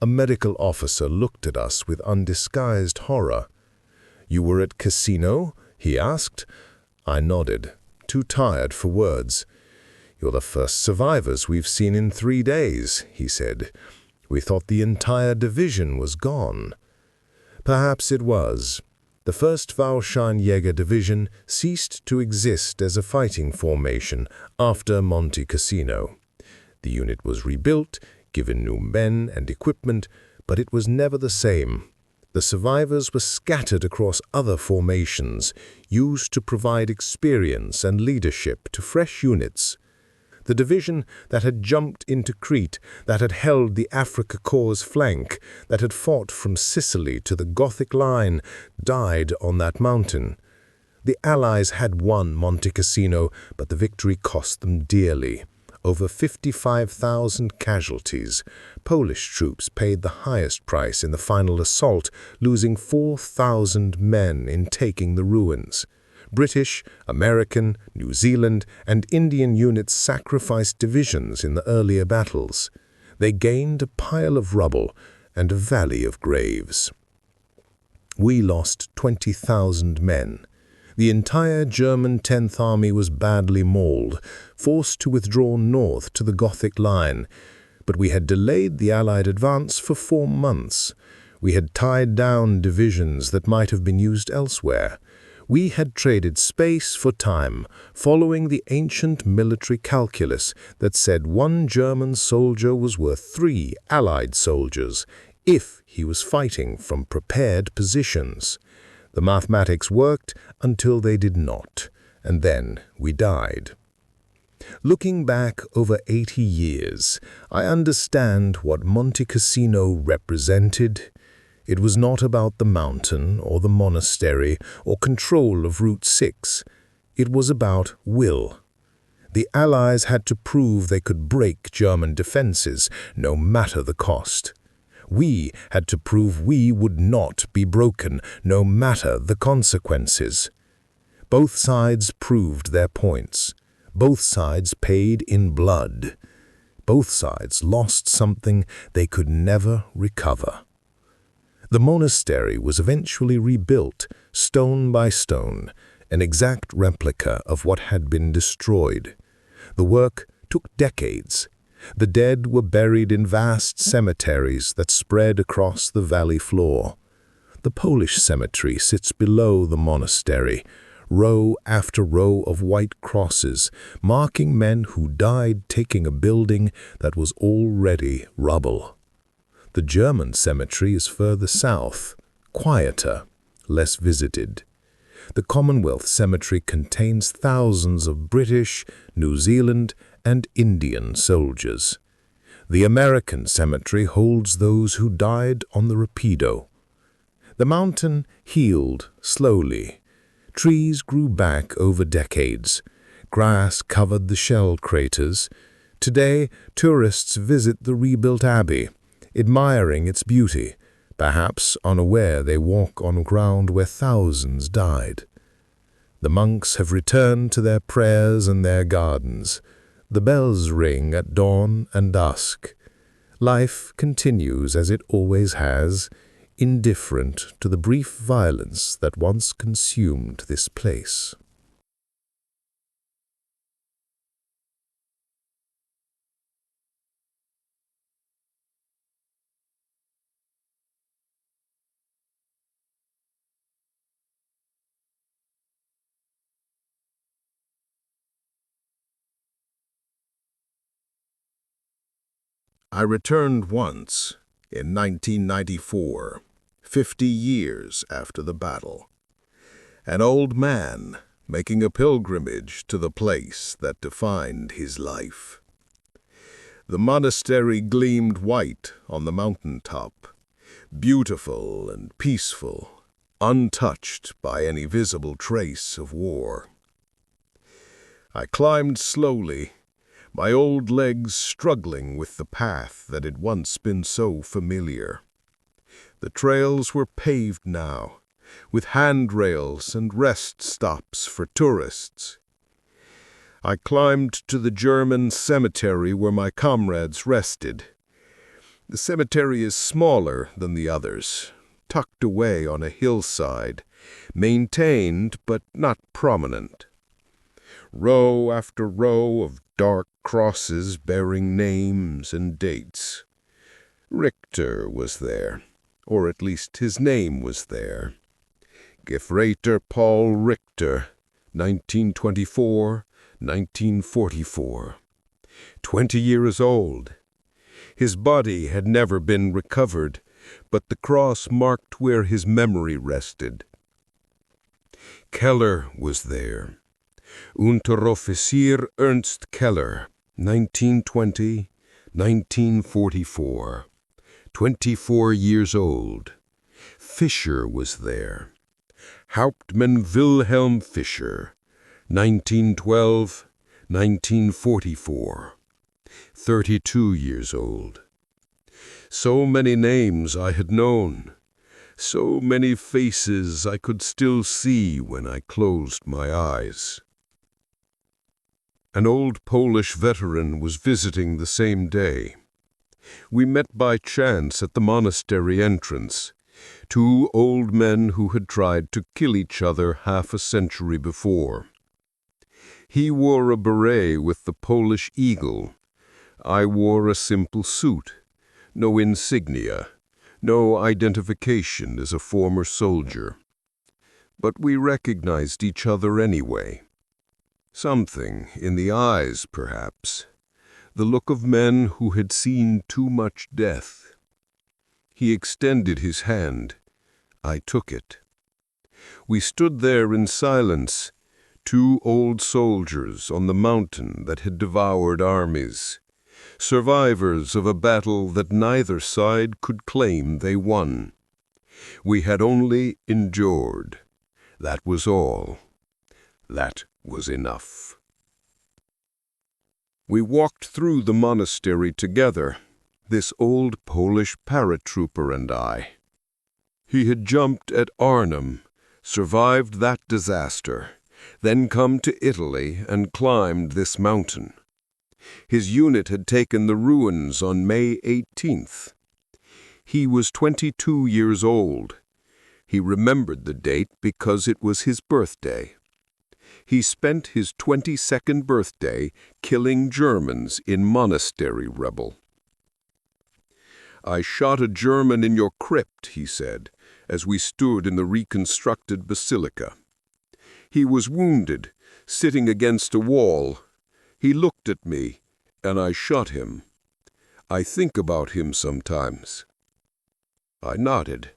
A medical officer looked at us with undisguised horror. "You were at Cassino?" he asked. I nodded, too tired for words. "You're the first survivors we've seen in 3 days," he said. "We thought the entire division was gone." Perhaps it was. The 1st Fallschirmjäger Division ceased to exist as a fighting formation after Monte Cassino. The unit was rebuilt, given new men and equipment, but it was never the same. The survivors were scattered across other formations, used to provide experience and leadership to fresh units. The division that had jumped into Crete, that had held the Africa Corps' flank, that had fought from Sicily to the Gothic line, died on that mountain. The Allies had won Monte Cassino, but the victory cost them dearly. Over 55,000 casualties. Polish troops paid the highest price in the final assault, losing 4,000 men in taking the ruins. British, American, New Zealand, and Indian units sacrificed divisions in the earlier battles. They gained a pile of rubble and a valley of graves. We lost 20,000 men. The entire German 10th Army was badly mauled, forced to withdraw north to the Gothic line. But we had delayed the Allied advance for 4 months. We had tied down divisions that might have been used elsewhere. We had traded space for time, following the ancient military calculus that said 1 German soldier was worth 3 Allied soldiers, if he was fighting from prepared positions. The mathematics worked until they did not, and then we died. Looking back over 80 years, I understand what Monte Cassino represented. It was not about the mountain or the monastery or control of Route 6. It was about will. The Allies had to prove they could break German defenses, no matter the cost. We had to prove we would not be broken, no matter the consequences. Both sides proved their points. Both sides paid in blood. Both sides lost something they could never recover. The monastery was eventually rebuilt, stone by stone, an exact replica of what had been destroyed. The work took decades. The dead were buried in vast cemeteries that spread across the valley floor. The Polish cemetery sits below the monastery, row after row of white crosses, marking men who died taking a building that was already rubble. The German cemetery is further south, quieter, less visited. The Commonwealth Cemetery contains thousands of British, New Zealand, and Indian soldiers. The American cemetery holds those who died on the Rapido. The mountain healed slowly. Trees grew back over decades. Grass covered the shell craters. Today, tourists visit the rebuilt abbey, admiring its beauty, perhaps unaware they walk on ground where thousands died. The monks have returned to their prayers and their gardens. The bells ring at dawn and dusk. Life continues as it always has, indifferent to the brief violence that once consumed this place. I returned once, in 1994, 50 years after the battle. An old man making a pilgrimage to the place that defined his life. The monastery gleamed white on the mountaintop, beautiful and peaceful, untouched by any visible trace of war. I climbed slowly, my old legs struggling with the path that had once been so familiar. The trails were paved now, with handrails and rest stops for tourists. I climbed to the German cemetery where my comrades rested. The cemetery is smaller than the others, tucked away on a hillside, maintained but not prominent. Row after row of dark crosses bearing names and dates. Richter was there, or at least his name was there. Gefreiter Paul Richter, 1924, 1944. 20 years old. His body had never been recovered, but the cross marked where his memory rested. Keller was there. Unteroffizier Ernst Keller, 1920, 1944. 24 years old. Fischer was there. Hauptmann Wilhelm Fischer, 1912, 1944. 32 years old. So many names I had known. So many faces I could still see when I closed my eyes. An old Polish veteran was visiting the same day. We met by chance at the monastery entrance, two old men who had tried to kill each other half a century before. He wore a beret with the Polish eagle. I wore a simple suit, no insignia, no identification as a former soldier. But we recognized each other anyway. Something in the eyes, perhaps, the look of men who had seen too much death. He extended his hand. I took it. We stood there in silence, two old soldiers on the mountain that had devoured armies, survivors of a battle that neither side could claim they won. We had only endured. That was all. That was enough. We walked through the monastery together, this old Polish paratrooper and I. He had jumped at Arnhem, survived that disaster, then come to Italy and climbed this mountain. His unit had taken the ruins on May 18th. He was 22 years old. He remembered the date because it was his birthday. He spent his 22nd birthday killing Germans in monastery rubble. "I shot a German in your crypt," he said, as we stood in the reconstructed basilica. He was wounded, sitting against a wall. He looked at me, and I shot him. I think about him sometimes. I nodded.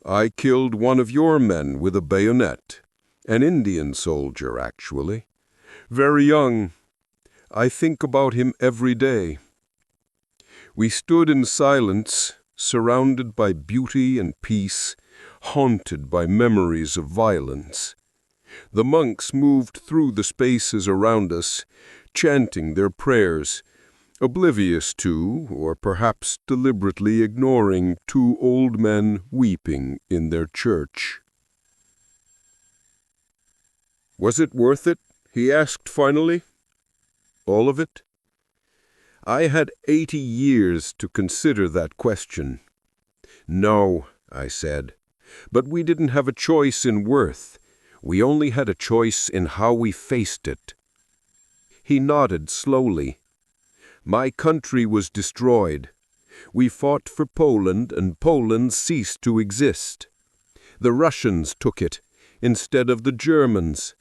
"I killed one of your men with a bayonet. An Indian soldier, actually. Very young. I think about him every day." We stood in silence, surrounded by beauty and peace, haunted by memories of violence. The monks moved through the spaces around us, chanting their prayers, oblivious to, or perhaps deliberately ignoring, two old men weeping in their church. "Was it worth it?" he asked finally. "All of it?" I had 80 years to consider that question. "No," I said, "but we didn't have a choice in worth. We only had a choice in how we faced it." He nodded slowly. "My country was destroyed. We fought for Poland, and Poland ceased to exist. The Russians took it instead of the Germans.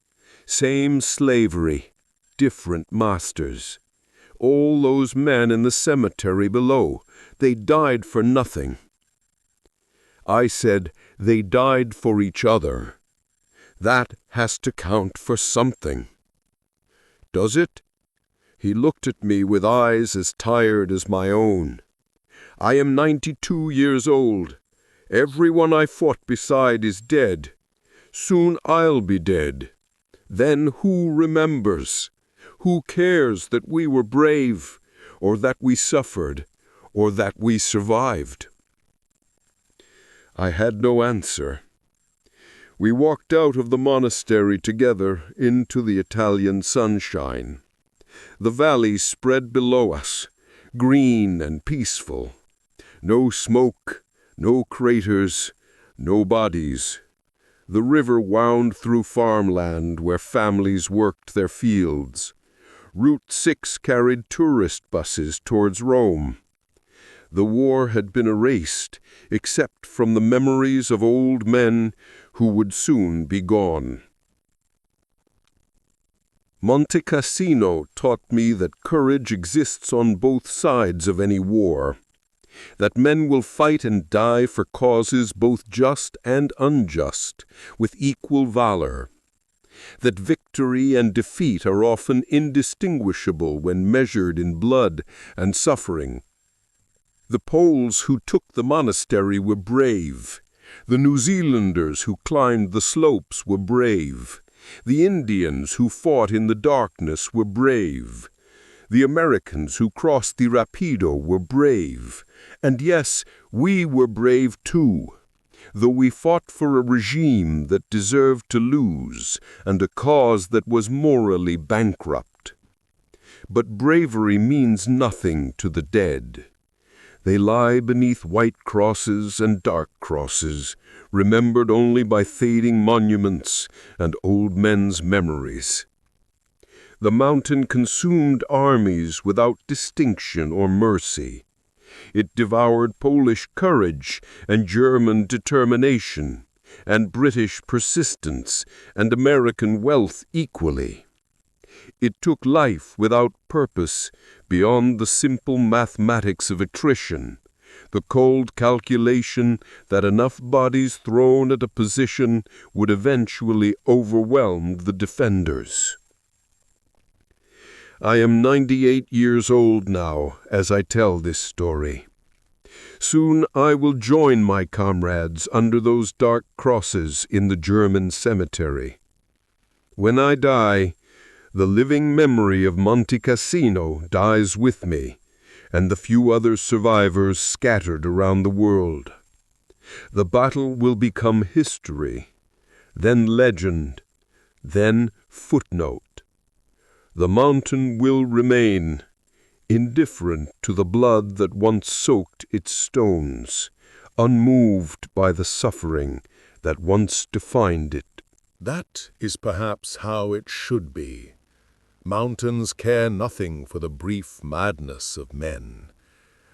Same slavery, different masters. All those men in the cemetery below, they died for nothing." I said, "They died for each other. That has to count for something." "Does it?" He looked at me with eyes as tired as my own. "I am 92 years old. Everyone I fought beside is dead. Soon I'll be dead. Then who remembers? Who cares that we were brave, or that we suffered, or that we survived?" I had no answer. We walked out of the monastery together into the Italian sunshine. The valley spread below us, green and peaceful. No smoke, no craters, no bodies. The river wound through farmland where families worked their fields. Route 6 carried tourist buses towards Rome. The war had been erased, except from the memories of old men who would soon be gone. Monte Cassino taught me that courage exists on both sides of any war, that men will fight and die for causes both just and unjust, with equal valor, that victory and defeat are often indistinguishable when measured in blood and suffering. The Poles who took the monastery were brave. The New Zealanders who climbed the slopes were brave. The Indians who fought in the darkness were brave. The Americans who crossed the Rapido were brave. And yes, we were brave too, though we fought for a regime that deserved to lose and a cause that was morally bankrupt. But bravery means nothing to the dead. They lie beneath white crosses and dark crosses, remembered only by fading monuments and old men's memories. The mountain consumed armies without distinction or mercy. It devoured Polish courage and German determination, and British persistence and American wealth equally. It took life without purpose beyond the simple mathematics of attrition, the cold calculation that enough bodies thrown at a position would eventually overwhelm the defenders. I am 98 years old now as I tell this story. Soon I will join my comrades under those dark crosses in the German cemetery. When I die, the living memory of Monte Cassino dies with me, and the few other survivors scattered around the world. The battle will become history, then legend, then footnote. The mountain will remain, indifferent to the blood that once soaked its stones, unmoved by the suffering that once defined it. That is perhaps how it should be. Mountains care nothing for the brief madness of men.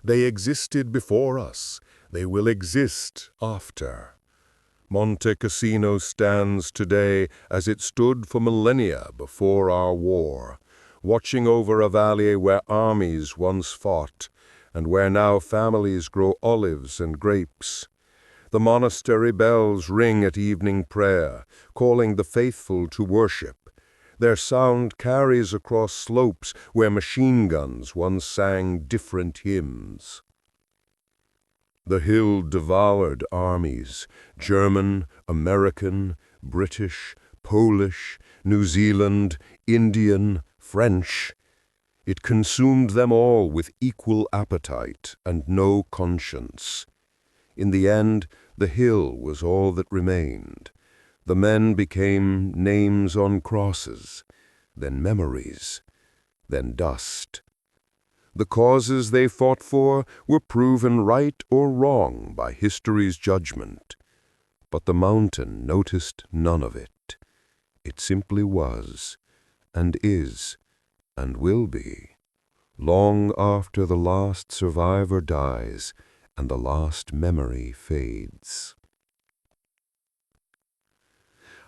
They existed before us. They will exist after. Monte Cassino stands today as it stood for millennia before our war, watching over a valley where armies once fought, and where now families grow olives and grapes. The monastery bells ring at evening prayer, calling the faithful to worship. Their sound carries across slopes where machine guns once sang different hymns. The hill devoured armies, German, American, British, Polish, New Zealand, Indian, French. It consumed them all with equal appetite and no conscience. In the end, the hill was all that remained. The men became names on crosses, then memories, then dust. The causes they fought for were proven right or wrong by history's judgment. But the mountain noticed none of it. It simply was, and is, and will be, long after the last survivor dies and the last memory fades.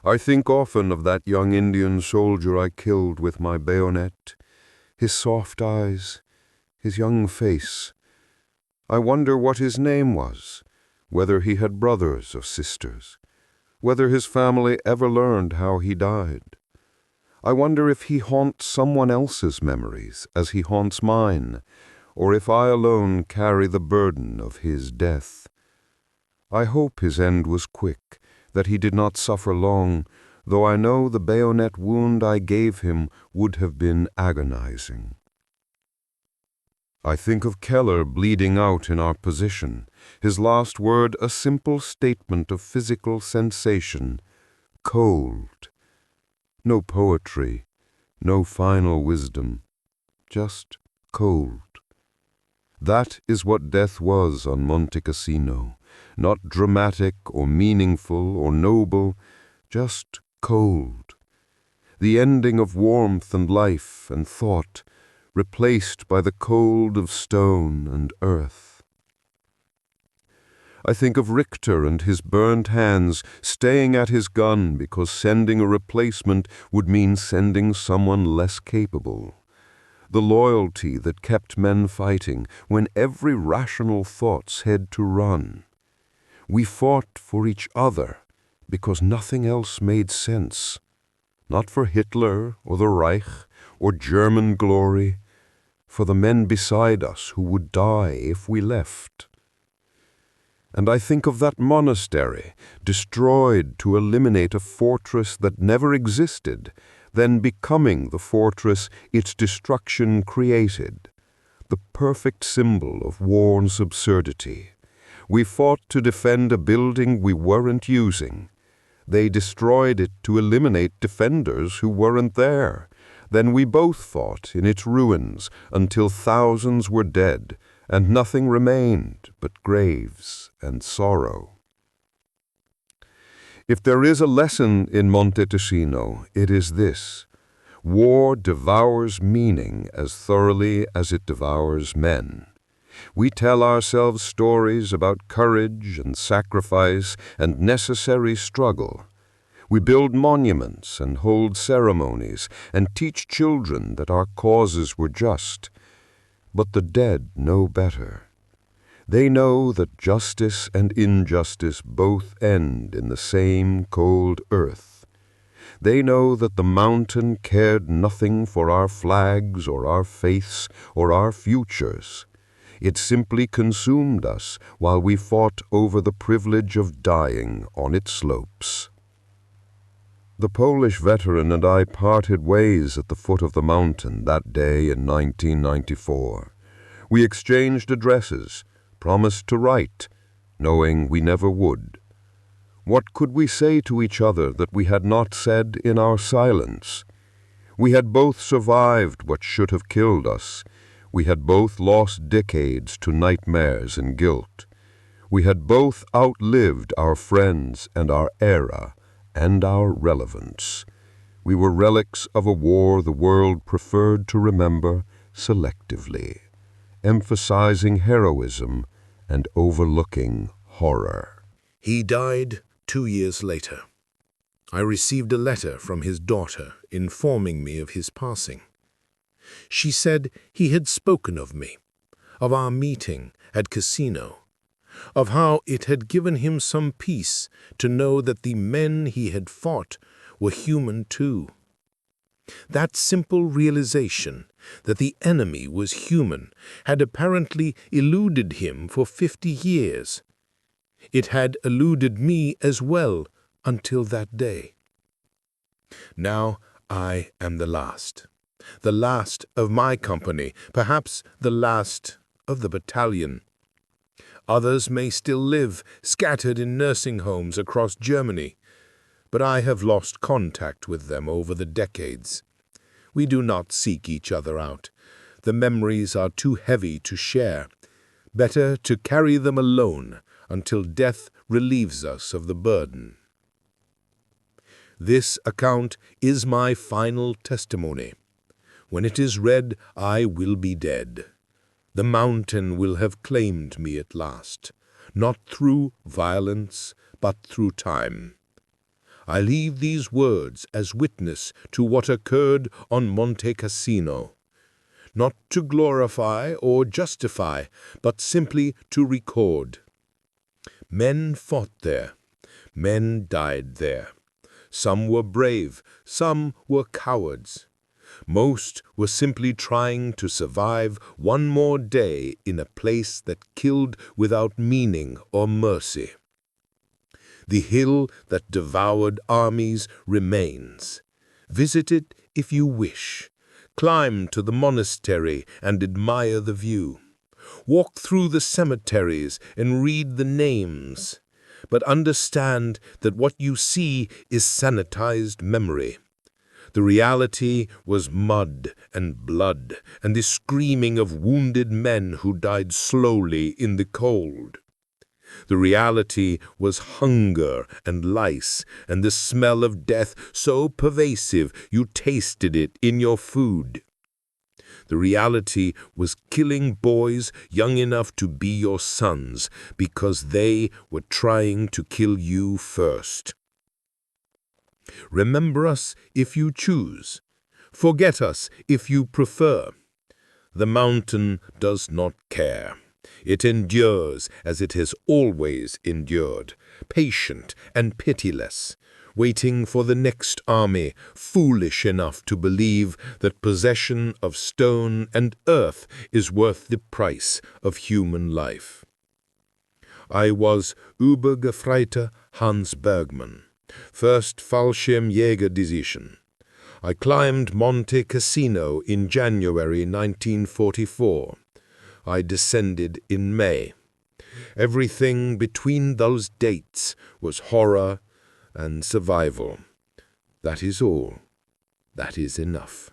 I think often of that young Indian soldier I killed with my bayonet, his soft eyes, his young face. I wonder what his name was, whether he had brothers or sisters, whether his family ever learned how he died. I wonder if he haunts someone else's memories as he haunts mine, or if I alone carry the burden of his death. I hope his end was quick, that he did not suffer long, though I know the bayonet wound I gave him would have been agonizing. I think of Keller bleeding out in our position, his last word a simple statement of physical sensation, cold. No poetry, no final wisdom, just cold. That is what death was on Monte Cassino, not dramatic or meaningful or noble, just cold. The ending of warmth and life and thought, replaced by the cold of stone and earth. I think of Richter and his burnt hands staying at his gun because sending a replacement would mean sending someone less capable. The loyalty that kept men fighting when every rational thought said to run. We fought for each other because nothing else made sense. Not for Hitler or the Reich or German glory, for the men beside us who would die if we left. And I think of that monastery, destroyed to eliminate a fortress that never existed, then becoming the fortress its destruction created, the perfect symbol of war's absurdity. We fought to defend a building we weren't using. They destroyed it to eliminate defenders who weren't there. Then we both fought in its ruins until thousands were dead, and nothing remained but graves and sorrow. If there is a lesson in Monte Cassino, it is this: war devours meaning as thoroughly as it devours men. We tell ourselves stories about courage and sacrifice and necessary struggle. We build monuments and hold ceremonies and teach children that our causes were just. But the dead know better. They know that justice and injustice both end in the same cold earth. They know that the mountain cared nothing for our flags or our faiths or our futures. It simply consumed us while we fought over the privilege of dying on its slopes. The Polish veteran and I parted ways at the foot of the mountain that day in 1994. We exchanged addresses, promised to write, knowing we never would. What could we say to each other that we had not said in our silence? We had both survived what should have killed us. We had both lost decades to nightmares and guilt. We had both outlived our friends and our era and our relevance. We were relics of a war the world preferred to remember selectively, emphasizing heroism and overlooking horror. He died 2 years later. I received a letter from his daughter informing me of his passing. She said he had spoken of me, of our meeting at Cassino, of how it had given him some peace to know that the men he had fought were human too. That simple realization that the enemy was human had apparently eluded him for 50 years. It had eluded me as well until that day. Now I am the last. The last of my company, perhaps the last of the battalion. Others may still live, scattered in nursing homes across Germany, but I have lost contact with them over the decades. We do not seek each other out. The memories are too heavy to share. Better to carry them alone until death relieves us of the burden. This account is my final testimony. When it is read, I will be dead. The mountain will have claimed me at last, not through violence, but through time. I leave these words as witness to what occurred on Monte Cassino, not to glorify or justify, but simply to record. Men fought there. Men died there. Some were brave, some were cowards. Most were simply trying to survive one more day in a place that killed without meaning or mercy. The hill that devoured armies remains. Visit it if you wish. Climb to the monastery and admire the view. Walk through the cemeteries and read the names. But understand that what you see is sanitized memory. The reality was mud and blood and the screaming of wounded men who died slowly in the cold. The reality was hunger and lice and the smell of death so pervasive you tasted it in your food. The reality was killing boys young enough to be your sons because they were trying to kill you first. Remember us if you choose. Forget us if you prefer. The mountain does not care. It endures as it has always endured, patient and pitiless, waiting for the next army, foolish enough to believe that possession of stone and earth is worth the price of human life. I was Obergefreiter Hans Bergmann, 1st Fallschirmjäger Division. I climbed Monte Cassino in January 1944. I descended in May. Everything between those dates was horror and survival. That is all. That is enough.